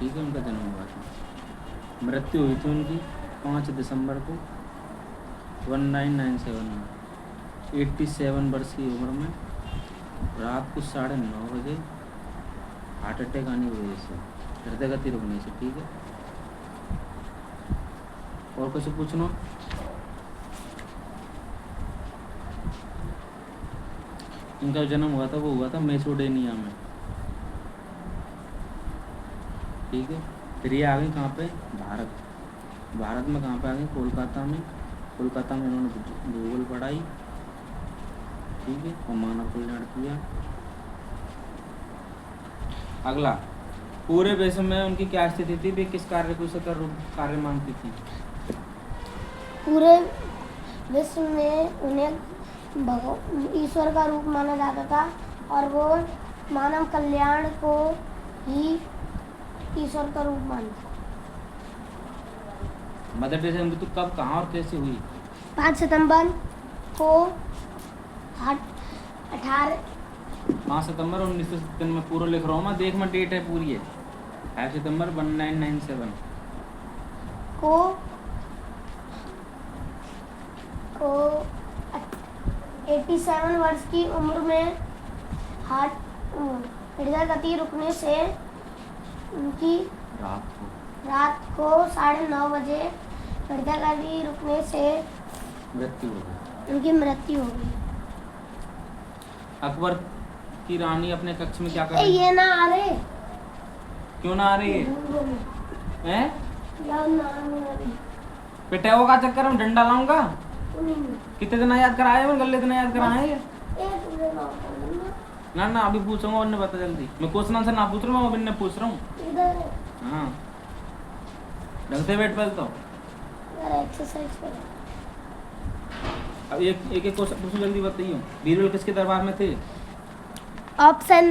ठीक है, उनका जन्म हुआ था। मृत्यु हुई थी उनकी 5 दिसंबर को 1997 में, 87 वर्ष की उम्र में, रात को 9:30 बजे हार्ट अटैक आने की वजह से, हृदय गति रुकने से, ठीक है। और कुछ पूछना? इनका जन्म हुआ था, वो हुआ था मेसोडेनिया में, ठीक है। फिर ये आ गई कहाँ पे? भारत में कहाँ पे आ गई? कोलकाता में इन्होंने भूगोल पढ़ाई, ठीक है, और मानव कल्याण किया। अगला, पूरे विश्व में उनकी क्या स्थिति थी? वे किस कार्य को सकर रूप कार्य मानती थी? पूरे विश्व में उन्हें ईश्वर का रूप माना जाता था और वो मानव कल्याण को ही ईश्वर का रूप मानते। मदर टेरेसा की मृत्यु कब, कहाँ और कैसे हुई? 5 सितंबर को 18 5 सितंबर 1997 में। पूरा लिख रहा हूँ मैं, देख मैं, डेट है पूरी है। 5 सितंबर 1997 को 87 वर्ष की उम्र में हृदय गति रुकने से उनकी रात को 9:30 बजे हृदय गति रुकने से मृत्यु हो गई। उनकी मृत्यु हो गई। अकबर की रानी अपने कक्ष में क्या कर ए, रही? ये ना आ रहे। क्यों ना आ रही है? हैं? याद ना आ रही। पिटाओ का चक्कर में डंडा लाऊंगा। नहीं। कितने दिन याद कराए हैं? गले दिन याद कराए हैं? एक मिनट और कर लेना। ना अभी पूछूंगा, उन्हें बता जल्दी। मैं क्वेश्चन आंसर ना पूछ रहा हूँ, अभी पूछ रहा हूँ। इधर है। हाँ, ढंग से बैठ पहले तो। यार एक्सरसाइज कर। अब एक क्वेश्चन पूछो, जल्दी बताइए। बीरबल किसके दरबार में थे? ऑप्शन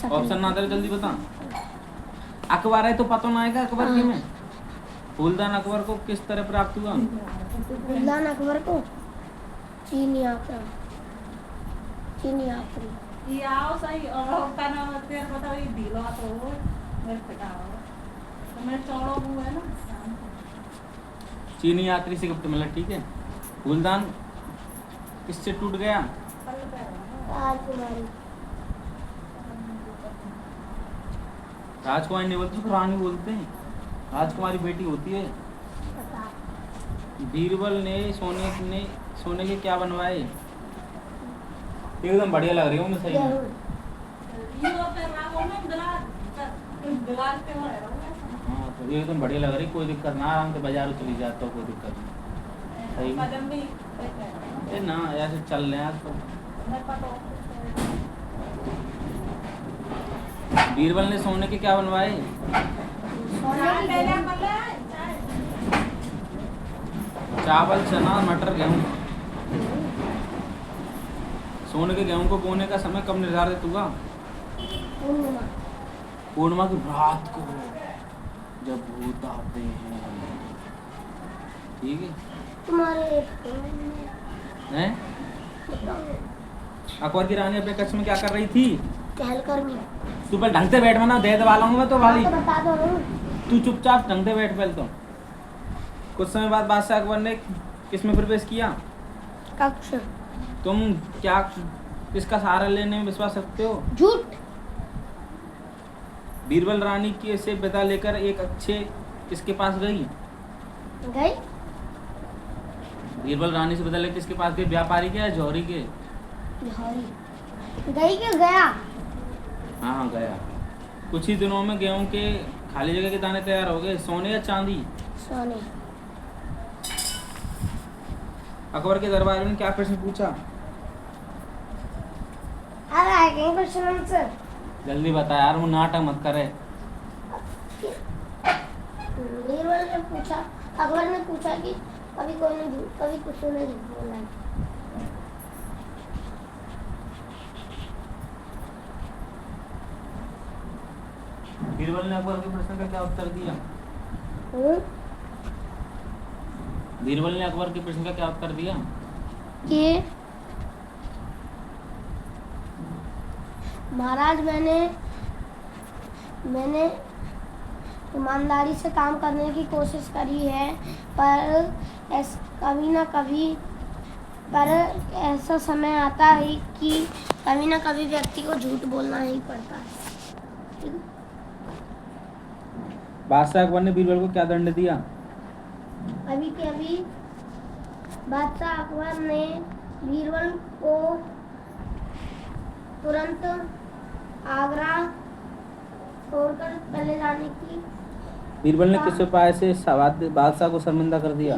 ऑप्शन ना दे जल्दी बता। अकबर है तो पता ना आएगा अकबर के में। फूलदान अकबर को किस तरह प्राप्त हुआ? फूलदान अकबर को चीनी आक्रमण चीनी आक्रमण ये आओ सही और तना तेरे बताओ ये दिलो तो मेरे पिटाओ तो मैं चौड़ो हूँ है ना। चीनी यात्री से गिफ्ट मिला, ठीक है। फूलदान किससे टूट गया? राजकुमारी राजकुमारी नहीं बोलते उसको रानी बोलते हैं। राजकुमारी बेटी होती है। बीरबल ने सोने के क्या बनवाए? एकदम बढ़िया लग रही हूँ मैं सही में। ये और तेरा रागों में दिलार पे हो रहा है। हाँ तो एकदम बढ़िया लग रही, कोई दिक्कत ना, आराम से बाजार चली जाता हो, कोई दिक्कत नहीं। सही में कदम भी ए ना ऐसे चल रहे हैं आज तो। मैं पता बीरबल ने सोने के क्या बनवाए? चावल, चना, मटर, गेहूँ। सोने के गेहूँ को बोने का समय कब निर्धारित हुआ? पूर्णिमा पूर्णिमा की रात को जब भूत आते हैं, ठीक है। तुम्हारे हैं? अकबर की रानी अपने कक्ष में क्या कर रही थी? टहलकर्मी तू पहले ढंग से बैठ, वरना दे दबा लूंगा मैं तो भाई। तो बता दो ना। तू चुपचाप ढंग से बैठ पहले तो। कुछ समय बाद बादशाह अकबर ने किस में प्रवेश किया? कक्ष तुम क्या किसका सहारा लेने में विश्वास रखते हो? झूठ बीरबल रानी के से विदा लेकर एक अच्छे किसके पास गई? गई बीरबल रानी से विदा लेकर किसके पास गई? व्यापारी के या जौहरी के? जौहरी गई के गया हाँ हाँ गया। कुछ ही दिनों में गेहूं के खाली जगह के दाने तैयार हो गए। सोने या चांदी? सोने अकबर के दरबार में क्या प्रश्न पूछा? अरे आगे क्वेश्चन आंसर जल्दी बता यार, वो नाटक मत करे। बीरबल ने पूछा, अकबर ने पूछा कि कभी कोई ने कभी कुछ ने झूठ बोला है। बीरबल ने अकबर के प्रश्न का क्या उत्तर दिया? बीरबल ने अकबर के प्रश्न का क्या उत्तर दिया? कि महाराज मैंने ईमानदारी से काम करने की कोशिश करी है, पर कभी ना कभी ऐसा समय आता है कि कभी ना कभी व्यक्ति को झूठ बोलना ही पड़ता है। बादशाह अकबर ने बीरबल को क्या दंड दिया? अभी के अभी बादशाह अकबर ने बीरबल को तुरंत आगरा छोड़कर चले जाने की। बीरबल ने किस उपाय से बादशाह को शर्मिंदा कर दिया?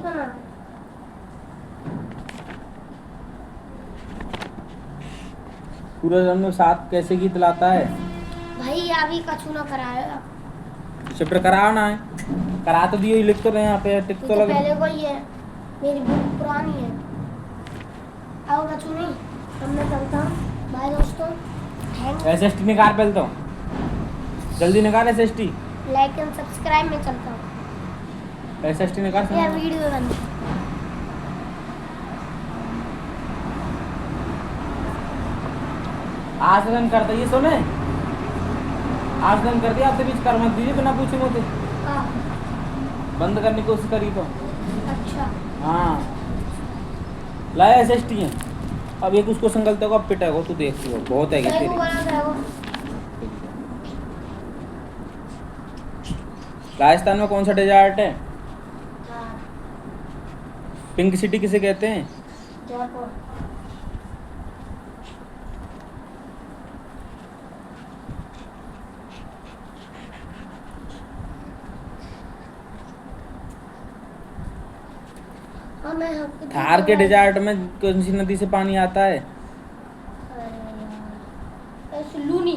सूरज में 7 कैसे गीत लाता है? भाई अभी कछु ना कराया, चैप्टर कराओ ना है, करा तो दियो, लिख तो रहे यहाँ पे, टिक तो लगे। पहले को ही है, मेरी बुक पुरानी है। आओ कछु नहीं, अब मैं चलता हूँ। बाय दोस्तों, SST निकाल पहले तो, जल्दी निकाल SST। लाइक एंड सब्सक्राइब में चलता हूँ। SST निकाल। ये वीडियो बंद। आसगन कर दिए, सुने आसगन कर दिया, आपसे बीच कर मत दीजिए बिना पूछे मुझे। बंद करने की कोशिश करी तो। अच्छा हाँ लाया SST है। अब एक उसको संगलते को अब पिटेगा, तू देख लो बहुत है तेरी। राजस्थान में कौन सा डेजर्ट है? पिंक सिटी किसे कहते हैं? जयपुर। थार के डेजर्ट में कौन सी नदी से पानी आता है? लूनी।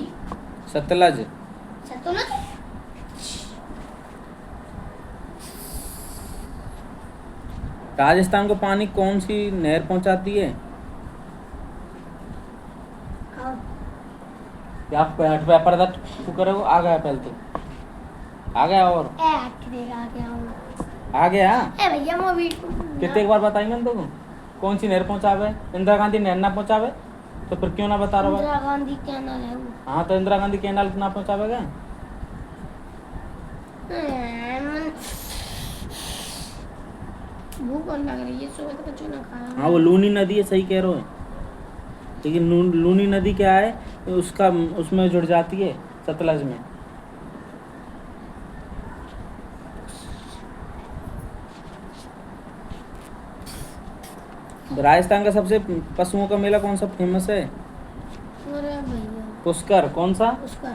सतलज। सतलज। राजस्थान को पानी कौन सी नहर पहुंचाती है? क्या पेपर था तू करे वो आ गया पहले तो आ गया और ए हटरेगा क्या हूँ आ गया ए भैया मैं भी कितने एक बार बताई मैंने तो कौन सी नहर पहुंचावे इंदिरा गांधी नहर ना पहुंचावे तो फिर क्यों ना बता रहा इंदिरा गांधी कैनाल है वो हाँ तो इंदिरा गांधी कैनाल ना पहुंचावेगा भूख और लग रही है सुबह तक कुछ ना खाया हाँ वो लूनी नदी है सही कह रहे हो लेकिन लूनी नदी क्या है उसका उसमें जुड़ जाती है सतलज में राजस्थान का सबसे पशुओं का मेला कौन सा फेमस है अरे भैया पुष्कर कौन सा उसका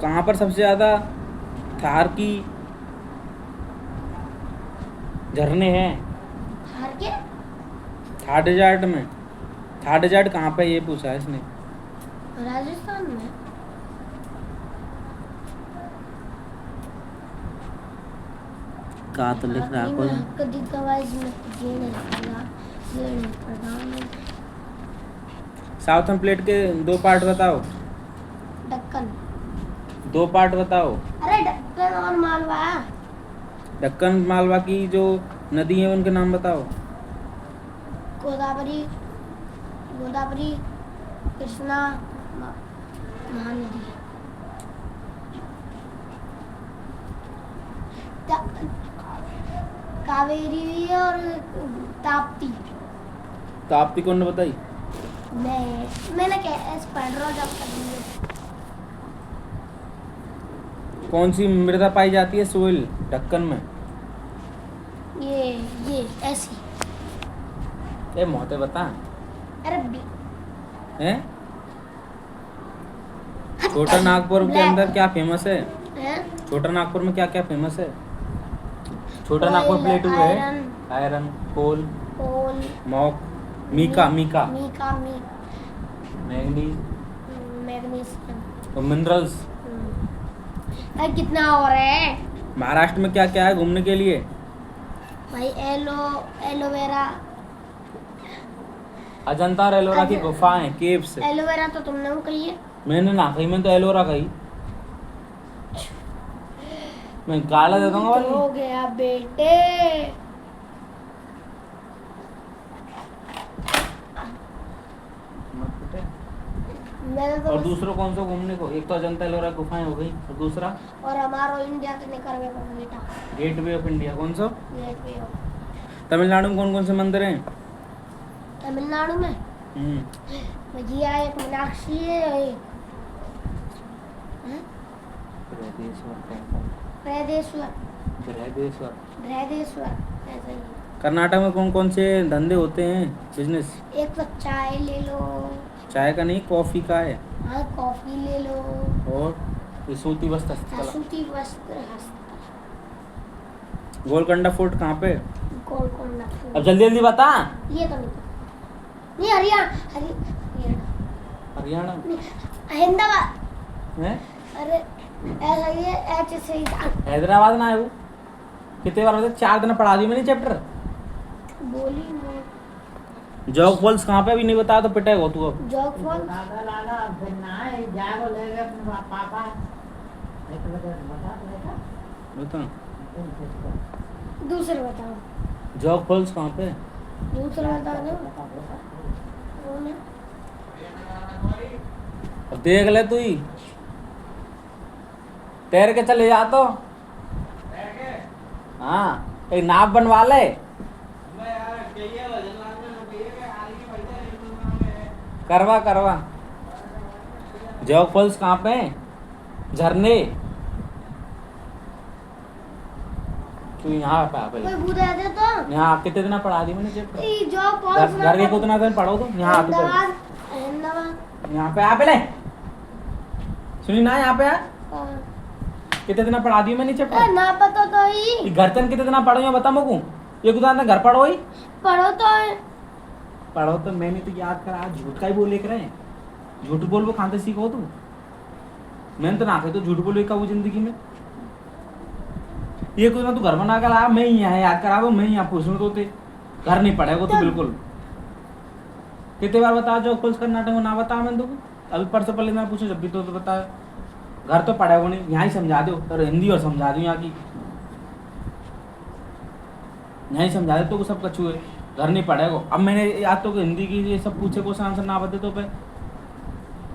कहाँ पर सबसे ज्यादा थार की झरने हैं हार के थार डेजर्ट में थार डेजर्ट कहाँ पे ये पूछा है इसने राजस्थान में कहा तो लिख रहा कोई कदी कवाइज में जेने किया जेने प्रधान साउथर्न प्लेट के 2 पार्ट बताओ दक्कन 2 पार्ट बताओ अरे दक्कन और मालवा दक्कन मालवा की जो नदी है उनके नाम बताओ गोदावरी गोदावरी कृष्णा महानदी कावेरी और ताप्ती ताप्ती कौन ने बताई मैंने क्या इस पढ़ रहा जब पढ़ेंगे कौन सी मृदा पाई जाती है सोइल ढक्कन में ये ऐसी ए मोहते बता अरबी हैं छोटा नागपुर के अंदर क्या फेमस है हैं छोटा नागपुर में क्या क्या फेमस है छोटा नागपुर प्लेटू है iron coal coal mock mica mica mica manganese magnesium और मिनरल्स भाई कितना और है महाराष्ट्र में क्या क्या है घूमने के लिए भाई एलोवेरा अजंता और एलोरा की गुफाएं केव्स एलोवेरा तो तुमने वो कही है मैंने ना कही मैंने तो एलोरा कही मैं गाला दे दूंगा हो भाई गया बेटे मैंने तो और दूसरा कौन सा घूमने को एक तो अजंता एलोरा गुफाएं हो गई और दूसरा और हमारा इंडिया के निकर में कर बेटा गेटवे ऑफ इंडिया कौन सा गेट पे हो तमिलनाडु में कौन से मंदिर हैं तमिलनाडु में भैया एक मीनाक्षी है हैं? बृहदेश्वर बृहदेश्वर ऐसा ही कर्नाटक में कौन कौन से धंधे होते हैं बिजनेस एक तो चाय ले लो चाय का नहीं कॉफी का है हाँ कॉफी ले लो और ये सूती वस्त्र हस्तकला सूती वस्त्र हस्त गोलकोंडा फोर्ट कहाँ पे गोलकोंडा अब जल्दी जल्दी बता ये तो नहीं पता। नहीं हरियाणा हरियाणा अहमदाबाद है अरे ऐसा ही है ऐसे से ही था। हैदराबाद ना है वो कितने बार होते 4 दिन पढ़ा दी मैंने चैप्टर बोली मैं जॉग फॉल्स कहाँ पे अभी नहीं बताया तो पिटेगा तू अब जॉग फॉल बता दूसरे बताओ जॉग फॉल्स कहाँ पे दूसरा बता दो कौन है? अब देख ले तू ही तैर के चले जा तो हाँ एक नाव बनवा ले करवा करवा जॉग फॉल्स कहाँ पे झरने तू यहाँ पे आ कोई पहले भूत आ दे तो यहाँ कितने दिन पढ़ा दी मैंने चैप्टर ये जॉग फॉल घर के कितना दिन पढ़ो तो यहाँ आ तू पहले अहमदाबाद अहमदाबाद यहाँ पे आ पहले सुनी ना यहाँ पे आ कौन? कितने दिन पढ़ा दी मैंने चैप्टर ना पता तो ही ये घर चल कितने दिन पढ़ो बता मको ये कुछ घर पढ़ो ही पढ़ो तो है पढ़ो तो मैंने तो याद करा झूठ का ही बोल लेकर आए झूठ बोल वो खाते सीखो तू मैंने तो ना तो झूठ बोल का वो जिंदगी में ये कुछ ना तू घर बना कर आ मैं ही यहाँ याद करा दो मैं ही यहाँ पूछूँ तो घर नहीं पढ़ेगा तू बिल्कुल कितने बार बताया जो पुलिस कर्नाटक में ना बताया मैंने तो अभी परसों पहले ना पूछो जब भी तो बताया घर तो पढ़ा वो नहीं यहाँ ही समझा दो और हिंदी और समझा दूँ यहाँ की यहाँ ही समझा दे तो सब कछू है घर नहीं पढ़ेगा अब मैंने याद तो हिंदी की ये सब पूछे क्वेश्चन आंसर ना बते तो पे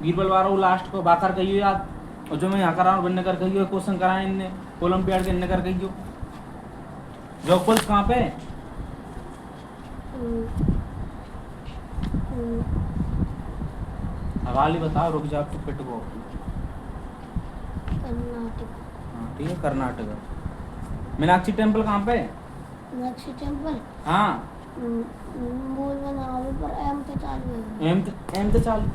बीरबल वाला लास्ट को बाकर कहियो याद और जो मैं यहाँ करा हूँ बनने कर कहियो क्वेश्चन कराए इनने ओलंपियाड के इनने कर कहियो जो पुलिस कहाँ पे हवाली बताओ रुक जा आपको फिट को कर्नाटक। हाँ ठीक है कर्नाटक मीनाक्षी टेम्पल कहाँ पे मीनाक्षी टेम्पल हाँ बोल बनाओ पर एम तो चालू है। एम तो चालू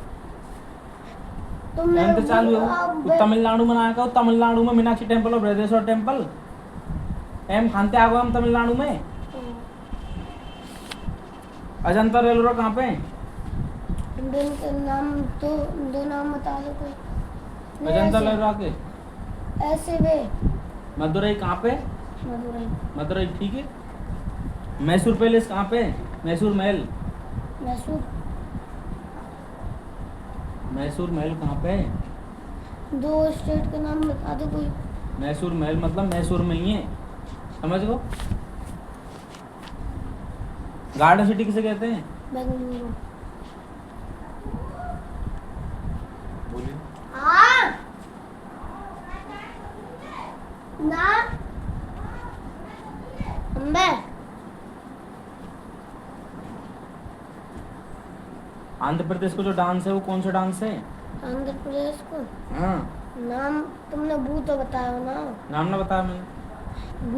तुमने एम तो चालू है तो तमिलनाडु में आया तमिलनाडु में मीनाक्षी टेम्पल और बृहदेश्वर टेम्पल एम खानते आ गए हम तमिलनाडु में अजंता रेलवे कहाँ पे इंडियन के नाम तो दो नाम बता दो कोई नहीं, अजंता ऐसे- रेलवे के ऐसे वे मदुरई कहाँ पे मदुरई मदुरई ठीक है मैसूर पैलेस कहाँ पे मैसूर महल मैसूर मैसूर महल कहाँ पे दो स्टेट के नाम बता दो कोई मैसूर महल मतलब मैसूर में ही है समझ गो गार्डन सिटी किसे कहते हैं बेंगलुरु। बोलिए हाँ ना अम्बे आंध्र प्रदेश को जो डांस है वो कौन सा डांस है आंध्र प्रदेश को हाँ नाम तुमने भू तो बताया ना नाम ना बताया मैंने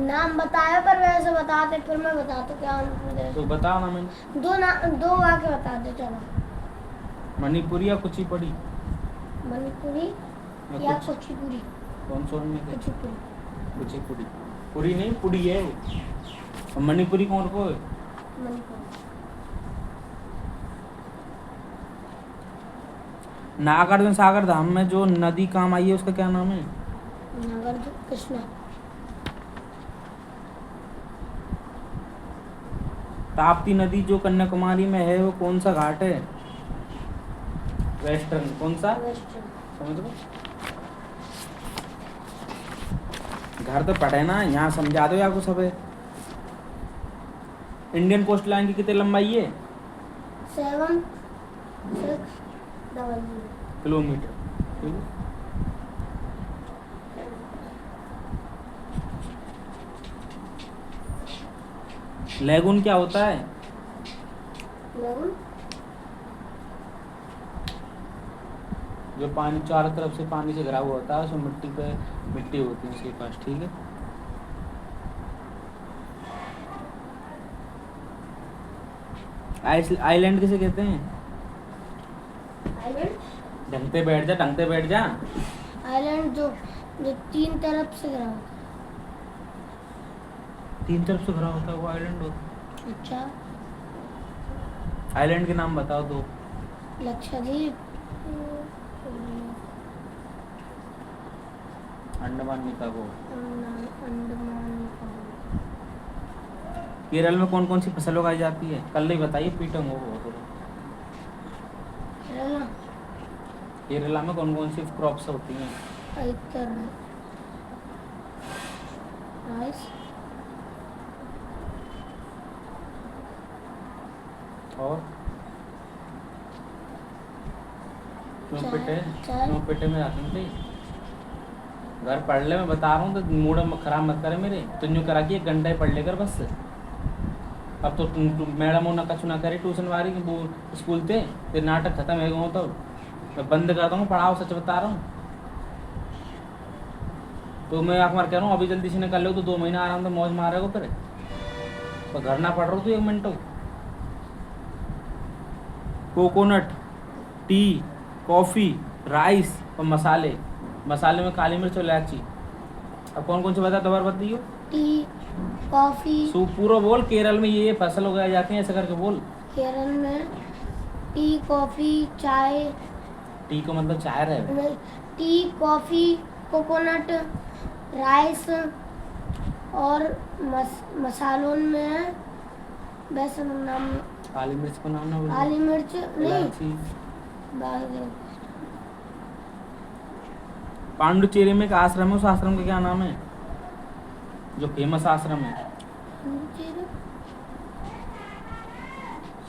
नाम बताया पर वैसे बताते फिर मैं बताता क्या आंध्र प्रदेश तो बताओ ना मैंने दो वाक्य बता दे चलो मणिपुरी या कुचिपुड़ी मणिपुरी या कुचिपुड़ी कौन सा में थे कुचिपुड़ी कुचिपुड़ी पुरी नहीं पुड़ी है वो और मणिपुरी कौन को है मणिपुरी नागार्जुन सागर धाम में जो नदी काम आई है उसका क्या नाम है नागार्जुन कृष्णा ताप्ती नदी जो कन्याकुमारी में है वो कौन सा घाट है वेस्टर्न कौन सा वेस्टर्न समझ लो घर तो पढ़े ना यहाँ समझा दो या कुछ सब है इंडियन कोस्ट लाइन की कितनी लंबाई है 760 किलोमीटर ठीक है लेगून क्या होता है लेगुन जो पानी चारों तरफ से पानी से घिरा हुआ होता है उसमें मिट्टी होती है उसके पास ठीक है आइलैंड किसे कहते हैं आइलैंड ढंगते बैठ जा आइलैंड जो जो तीन तरफ से गिरा होता तीन तरफ से घिरा होता है वो आइलैंड होता है। अच्छा है आइलैंड के नाम बताओ दो लक्षद्वीप अंडमान निकोबार अंडमान निकोबार। केरल में कौन कौन सी फसल उगाई जाती है कल ही बताइए पीटम हो केरला केरला में कौन कौन सी क्रॉप्स होती हैं इतर राइस और क्यों चाय- पेटे चाय। क्यों पेटे में आते थे घर पढ़ ले मैं बता रहा हूँ तो मूड खराब मत करे मेरे तुम यूँ करा कि 1 घंटा ही पढ़ लेकर बस अब तो मैडम वो नका चुना करे ट्यूशन वाली वो स्कूल थे फिर नाटक खत्म है गो तो मैं बंद करता हूँ पढ़ाओ सच बता रहा हूँ तो मैं आँख मार कह रहा हूँ अभी जल्दी से निकल लो तो 2 महीना आराम से मौज मारेगा फिर तो घर ना पढ़ रहा हूँ तो 1 minute coconut tea coffee rice और मसाले में काली मिर्च और इलायची अब कौन कौन से बता दोबारा बताइए टी कॉफी सो पूरा बोल केरल में ये फसल उगाई जाती है ऐसे करके बोल केरल में टी कॉफी चाय टी को मतलब चाय रहे टी कॉफी कोकोनट राइस और मसालों में वैसे नाम काली मिर्च का नाम ना बोलो। काली मिर्च नहीं, इलायची। दाल के पांडुचेरी में एक आश्रम है, उस आश्रम का क्या नाम है, जो फेमस आश्रम है? पांडिचेरी,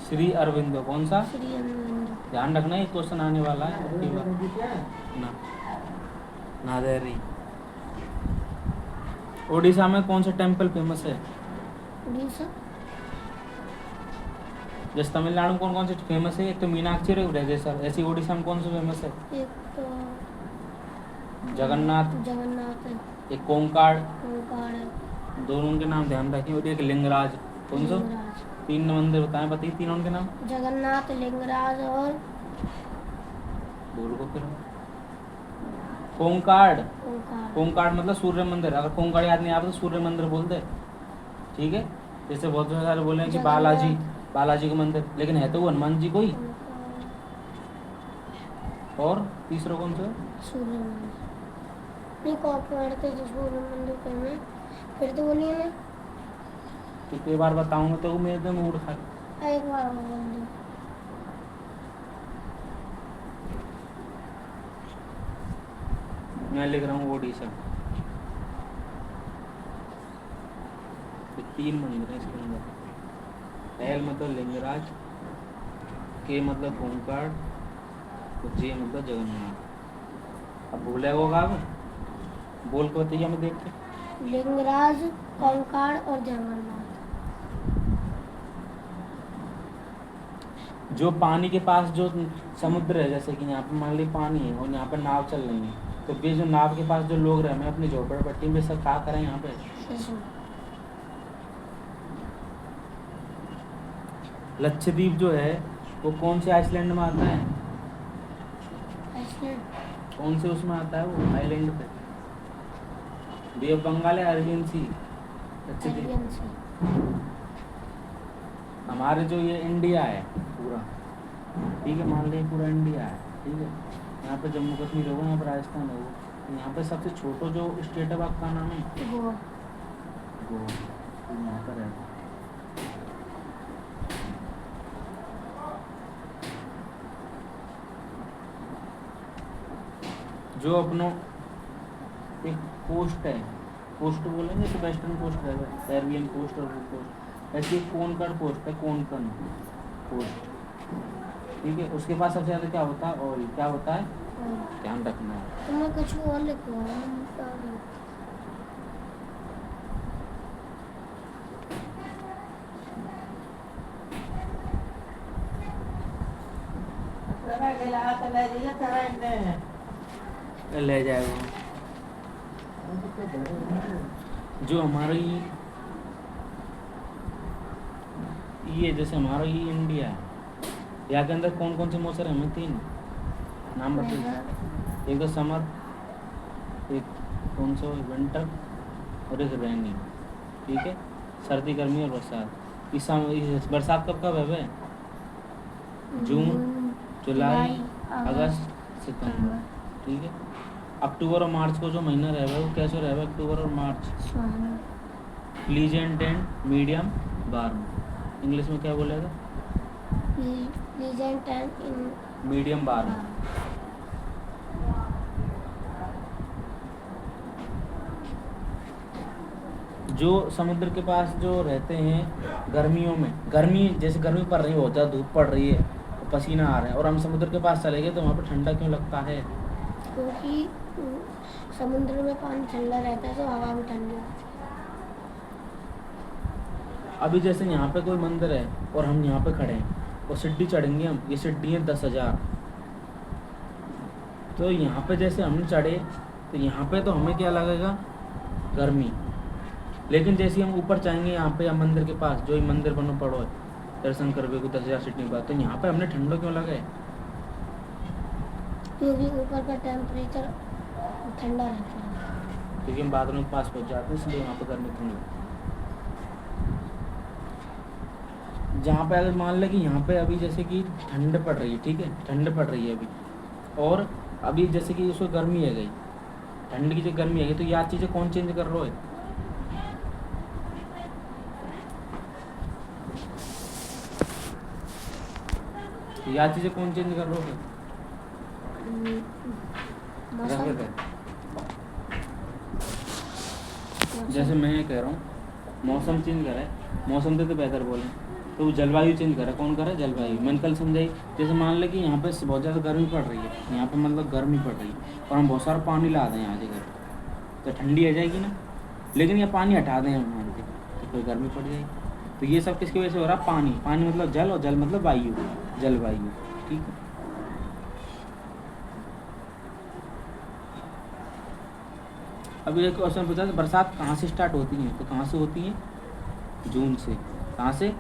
श्री अरविंदो। कौन सा? श्री अरविंद। ध्यान रखना, ये क्वेश्चन आने वाला है अगली बार। ना नादेरी। ओडिशा में कौन सा टेम्पल फेमस है? उड़ीसा, जैसे तमिलनाडु में कौन कौन से फेमस है? एक तो मीनाक्षी और एक ब्रजेश्वर। ऐसी ओडिशा में कौन सा फेमस है? एक तो जगन्नाथ, जगन्नाथ है, एक कोंकाड़, ओंकार है, दोनों के नाम ध्यान रखें, और एक लिंगराज। कौन सा? लिंगराज। 3 मंदिर बताएं, बताइए तीनों के नाम। जगन्नाथ, लिंगराज और बोलो को फिर। कोंकाड़। ओंकार। कोंकाड़ मतलब सूर्य मंदिर। अगर कोंकाड़ याद नहीं आता तो सूर्य मंदिर बोल दे, ठीक है। जैसे बहुत सारे बोले हैं कि बालाजी, बालाजी का मंदिर, लेकिन है तो वो हनुमान जी को ही। और तीसरा कौन सा? सूर्य मंदिर नहीं, कोंकण थे जो सूर्य मंदिर करने, फिर तो बोलिए ना, कितनी बार बताऊंगा तो मेरे एकदम मूड खा। एक बार और बोल दो। मैं लिख रहा हूँ ओडिशा। तो 3 मंदिर हैं इसके अंदर। एल मतलब लिंगराज, के मतलब ओंकार, और जे मतलब जगन्नाथ। अब भूलेगा होगा, आप बोल के बताइए हमें देख के। लिंगराज, कोंकाड़ और जगन्नाथ। जो पानी के पास जो समुद्र है, जैसे कि यहाँ पे मान ली पानी है और यहाँ पे नाव चल रही है, तो ये जो नाव के पास जो लोग रहे, हमें अपनी झोपड़पट्टी में सब क्या करें यहाँ पे? लक्षद्वीप जो है वो कौन से आइसलैंड में आता है? आइसलैंड। कौन से उसमें आता है वो आइलैंड पे? बे ऑफ बंगाल है, अरेबियन सी? लक्षद्वीप। अरेबियन सी। हमारे जो ये इंडिया है पूरा, ठीक है, मान लीजिए पूरा इंडिया है, ठीक है। यहाँ पे जम्मू कश्मीर होगा, यहाँ पे राजस्थान होगा, तो यहाँ पे सबसे छोटा जो स्टेट है आपका नाम है गोवा। गोवा। तो यहाँ पर है जो अपनो एक कोस्ट है, कोस्ट बोलेंगे तो वेस्टर्न कोस्ट है, कैरिबियन कोस्ट और वो कोस्ट। ऐसे एक कोंकण कोस्ट है, कोंकण कोस्ट, ठीक है। उसके पास सबसे ज़्यादा क्या होता है? ऑयल। क्या होता है? ध्यान रखना है। तो मैं कुछ और लिखूँ। ले जाएगा जो हमारी ये, जैसे हमारा ये इंडिया है, यहाँ के अंदर कौन कौन से मौसम है? हमें 3 नाम बताइए। एक तो समर, एक कौन सा विंटर, और एक रेनी, ठीक है। सर्दी, गर्मी और बरसात। इस बरसात कब कब है वे? जून, जुलाई, अगस्त, सितंबर, ठीक है। अक्टूबर और मार्च को जो महीना रहेगा वो कैसे रहेगा? अक्टूबर और March pleasant and medium warm. English में क्या बोलेगा? Pleasant and medium warm. जो समुद्र के पास जो रहते हैं गर्मियों में, गर्मी जैसे गर्मी पड़ रही है, बहुत ज़्यादा धूप पड़ रही है, पसीना आ रहा है, और हम समुद्र के पास चले गए तो वहाँ पर ठंडा क्यों लगता है? क्योंकि समुद्र में पानी ठंडा रहता है तो हवा भी ठंडी होती है। अभी जैसे यहाँ पे कोई मंदिर है और हम यहाँ पे खड़े हैं और सीढ़ी चढ़ेंगे हम, ये सीढ़ी है 10,000, तो यहाँ पे जैसे हम चढ़े तो यहाँ पे तो हमें क्या लगेगा? गर्मी। लेकिन जैसे हम ऊपर जाएंगे यहाँ पे या मंदिर के पास, जो ही मंदिर बनो पड़ो है, दर्शन करवे को 10,000 सीढ़ी के बाद, तो यहाँ पे हमने ठंडा क्यों लगे? क्योंकि ऊपर का टेम्परेचर ठंडा रहता है। क्योंकि हम बादलों के पास पहुँच जाते हैं, इसलिए वहाँ पर गर्मी ठंड लगती है। जहाँ पे अगर मान लें कि यहाँ पे अभी जैसे कि ठंड पड़ रही है, ठीक है, ठंड पड़ रही है अभी, और अभी जैसे कि उसको गर्मी है गई, ठंड की जो गर्मी है गई, तो याद चीज़ें कौन चेंज कर रहा है? तो याद चीज़ें कौन चेंज कर रहे हो? मौसम रख दे। जैसे मैं ये कह रहा हूँ मौसम चेंज करे, मौसम से तो बेहतर बोले तो वो जलवायु चेंज करे। कौन करे? जलवायु। मैंने कल समझाई, जैसे मान ले कि यहाँ पे बहुत ज़्यादा गर्मी पड़ रही है, यहाँ पे मतलब गर्मी पड़ रही है और हम बहुत सारा पानी ला दें यहाँ से घर, तो ठंडी आ जाएगी ना। लेकिन ये पानी हटा दें हम मान के तो फिर गर्मी पड़ जाएगी। तो ये सब किसकी वजह से हो रहा है? पानी। पानी मतलब जल और जल मतलब वायु, जलवायु। ठीक है। अभी एक क्वेश्चन पूछा था, बरसात कहाँ से स्टार्ट होती है? तो कहाँ से होती है? जून से। कहाँ से?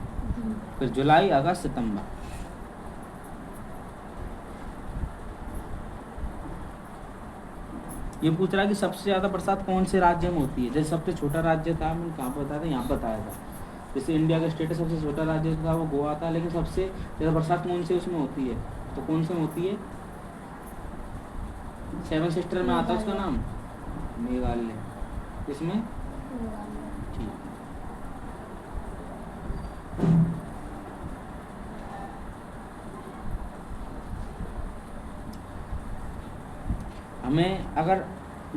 फिर जुलाई, अगस्त, सितंबर। ये पूछ रहा है कि सबसे ज़्यादा बरसात कौन से राज्य में होती है। जैसे सबसे छोटा राज्य था, मैंने कहाँ पर बताया था? यहाँ बताया था। जैसे इंडिया का स्टेट सबसे छोटा राज्य था वो गोवा था, लेकिन सबसे ज़्यादा बरसात कौन से उसमें होती है? तो कौन से में होती है? 7 सिस्टर में आता है उसका नाम, मेघालय। किसमें? ठीक। हमें अगर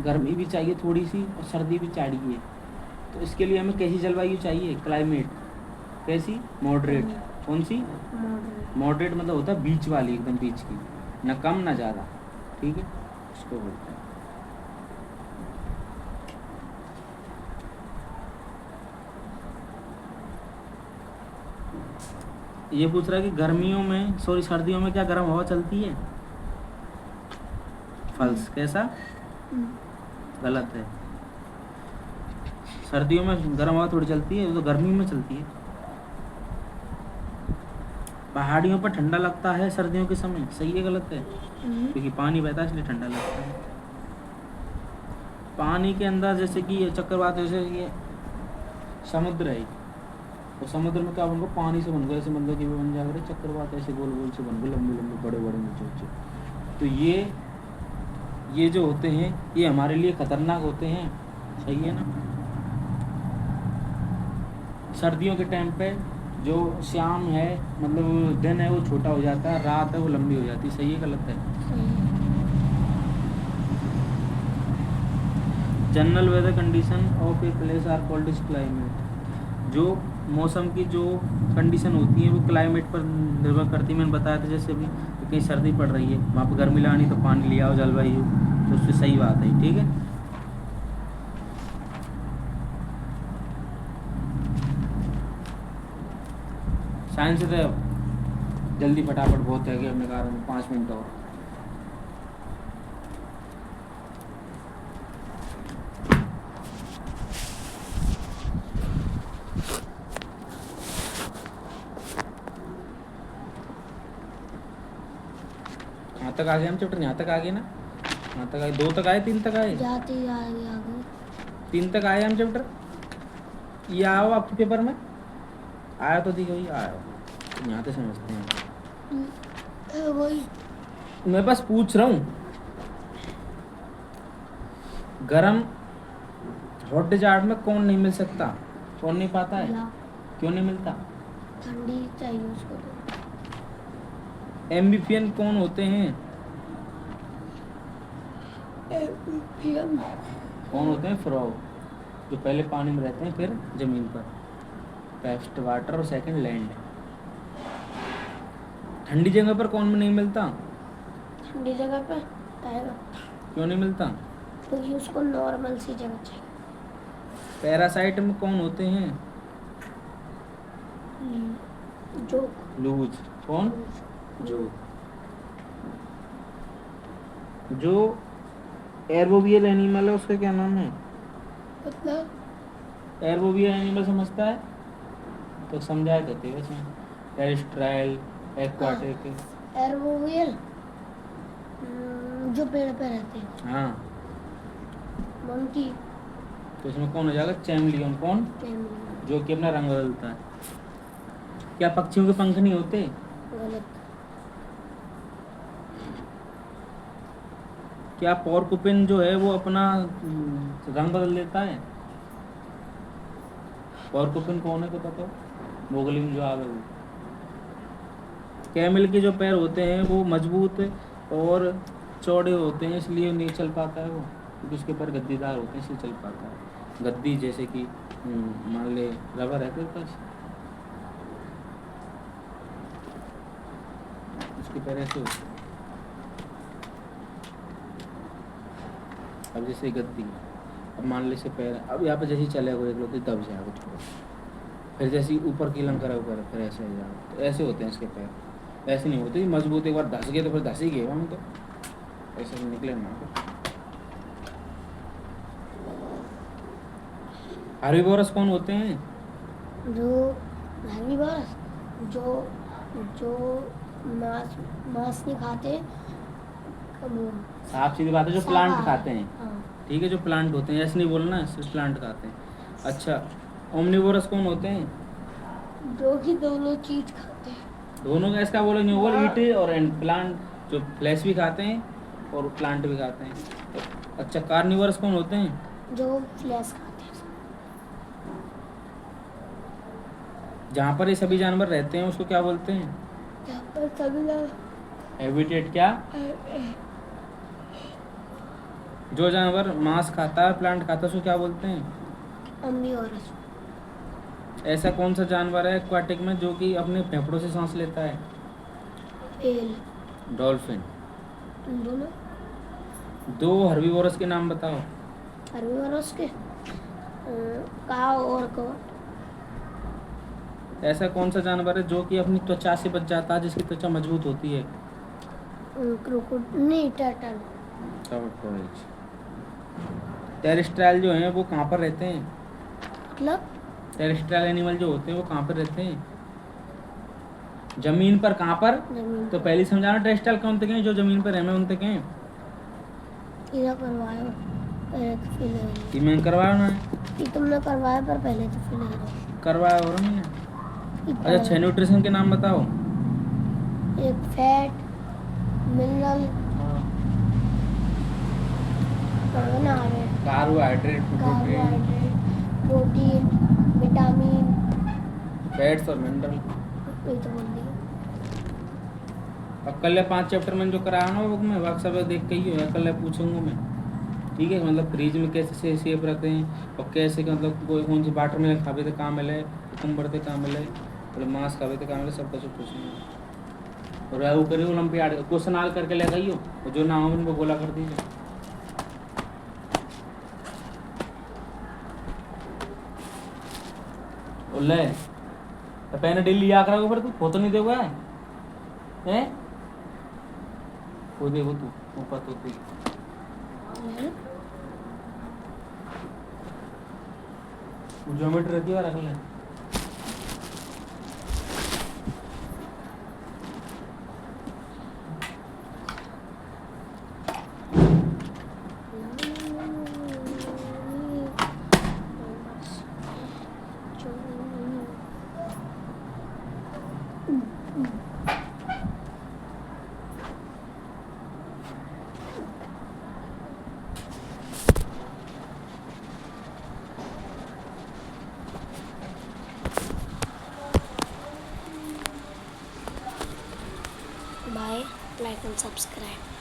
गर्मी भी चाहिए थोड़ी सी और सर्दी भी चाहिए, तो इसके लिए हमें कैसी जलवायु चाहिए? क्लाइमेट कैसी? मॉडरेट। कौन सी? मॉडरेट मतलब होता है बीच वाली, एकदम बीच की, ना कम ना ज़्यादा। ठीक है, इसको बोलते हैं। ये पूछ रहा है कि गर्मियों में सर्दियों में क्या गर्म हवा चलती है? फल्स। कैसा? गलत है। सर्दियों में गर्म हवा थोड़ी चलती है, वो तो गर्मी में चलती है। पहाड़ियों पर ठंडा लगता है सर्दियों के समय। सही है? गलत है? क्योंकि पानी बहता है इसलिए ठंडा लगता है। पानी के अंदर जैसे कि ये चक्रवात, जैसे ये समुद्र है, तो समुद्र में क्या बन गया? पानी से बन गया। ऐसे मतलब कि बन जाएगा चक्रवात, ऐसे गोल गोल से बन गए, लंबे लंबे बड़े बड़े ऊंचे ऊंचे। तो ये जो होते हैं ये हमारे लिए खतरनाक होते हैं। सही है ना? सर्दियों के टाइम पे जो शाम है, मतलब दिन है, वो छोटा हो जाता है, रात है वो लंबी हो जाती है। सही है? गलत है? General weather condition of a place are called is climate. जो मौसम की जो कंडीशन होती है वो क्लाइमेट पर निर्भर करती है। मैंने बताया था जैसे अभी तो कहीं सर्दी पड़ रही है, वहाँ पर गर्मी लानी तो पानी ले आओ, जलवायु, तो उससे सही बात है। ठीक है। साइंस से तो जल्दी फटाफट बहुत है कि अपने कार में 5 मिनट और। यहाँ तक आ गए हम चैप्टर? यहाँ तक आ गए ना? यहाँ तक आए? 2 तक आए? 3 तक आए? जाते आगे 3 तक आए हम चैप्टर। ये आओ आपके पेपर में आया तो दिख वही आया, यहाँ तो समझते हैं। वही मैं बस पूछ रहा हूँ, गरम हॉट डिजार्ट में कौन नहीं मिल सकता? कौन नहीं पाता है? क्यों नहीं मिलता? ठंडी चाहिए उसको। एम्फीबियन कौन होते हैं? एम्फीबियन कौन होते हैं? फ्रॉग, जो पहले पानी में रहते हैं फिर जमीन पर। फर्स्ट वाटर और सेकंड लैंड। ठंडी जगह पर कौन नहीं मिलता? ठंडी जगह पे टाइगर। क्यों नहीं मिलता? क्योंकि उसको नॉर्मल सी जगह चाहिए। पैरासाइट में कौन होते हैं? जो लूज। कौन? जो एर्बोवियल एनिमल है उसका क्या नाम है? मतलब एर्बोवियल एनिमल समझता है तो समझाया करते हैं वैसे। Terrestrial, aquatic. एर्बोवियल जो पेड़ पे रहते हैं। हाँ, मंकी। तो इसमें कौन हो जाएगा? चैमलियन। कौन? जो कि अपना रंग बदलता है। क्या पक्षियों के पंख नहीं होते? गलत। क्या पोर्कुपिन जो है वो अपना रंग बदल देता है? पोर्कुपिन कौन है तो पता? मोगली में जो आवे वो। कैमल के जो पैर होते हैं वो मजबूत और चौड़े होते हैं, इसलिए नहीं चल पाता है वो, क्योंकि उसके पैर गद्दीदार होते हैं इसलिए चल पाता है। गद्दी जैसे कि मान ले रबर है तेरे पास, उसके पैर ऐसे होते हैं। अब जैसे गद्दी, अब मान ले से पैर, अब यहाँ पे जैसे ही चलेगा एक लोग दब जाएगा थोड़ा, फिर जैसे ही ऊपर की लंग करा ऊपर फिर ऐसे हो जाएगा, तो ऐसे होते हैं इसके पैर, ऐसे नहीं होते मजबूत। एक बार धस गए तो फिर धस ही गए हम तो, ऐसे नहीं निकले ना। हर्बीवोरस कौन होते हैं? जो हर्बीवोरस जो जो मांस नहीं खाते, साफ सीधी बात है, जो प्लांट खाते हैं। हाँ। ठीक है, जो प्लांट होते हैं, ऐसे नहीं बोलना, सिर्फ प्लांट खाते हैं। अच्छा, ओमनिवोरस कौन होते हैं? जो कि दोनों चीज खाते हैं। दोनों का इसका बोलो नहीं, वो ईट और एंड प्लांट, जो फ्लैश भी खाते हैं और प्लांट भी खाते हैं। अच्छा, कार्निवोरस कौन होते हैं? जो फ्लैश खाते हैं। जहाँ पर ये सभी जानवर रहते हैं उसको क्या बोलते हैं? जहाँ पर सभी हैबिटेट। क्या? जो जानवर मांस खाता है, प्लांट खाता है, उसको क्या बोलते हैं? ओमनिवोरस। ऐसा कौन सा जानवर है एक्वाटिक में जो कि अपने फेफड़ों से सांस लेता है? व्हेल। डॉल्फिन। दोनों। दो हर्बीवोरस के नाम बताओ। हर्बीवोरस के काव और कौवा। ऐसा कौन सा जानवर है जो कि अपनी त्वचा से बच जाता है, जिसकी त्वचा मजबूत होती है? नहीं, टर्टल। टेरेस्ट्राइल जो हैं वो कहाँ पर रहते हैं? मतलब टेरेस्ट्राइल एनिमल जो होते हैं वो कहाँ पर रहते हैं? जमीन पर। कहाँ पर? जमीन तो पहले समझाना टेरेस्ट्राइल कौन थे, जो जमीन पर रहते हैं उनते के इधर करवायो, पहले तो फिर कि मैं करवाया ना, कि तुमने करवाया पर पहले तो फिर करवाया और मैंने। अच्छा, 6 न्यूट्रिशन के नाम बताओ। एक fat, mineral, carbohydrate, protein, vitamin, fats और मिनरल। ये तो बोल दिया। अब कल 5 चैप्टर में जो कराया ना बुक में, वर्क सब देख के ही हो, कल पूछूंगा मैं। ठीक है, मतलब फ्रिज में कैसे सेफ रखते हैं और कैसे, मतलब कोई कौन सी वाटर में खावे तो काम मिले, कुकुम्बर ते काम मिले, और मांस खावे तो काम मिले, सब कुछ पूछूंगा। और वो करिए ओलंपियाड क्वेश्चन आल करके ले गई हो, जो ना हो उनको बोला कर दीजिए। ले तो पहले डेली याद रखो, फिर तू फोटो नहीं देगा है? वो देखो तू ऊपर तो ज्योमेट्री रखी हुआ रख ले। Bye, like and subscribe.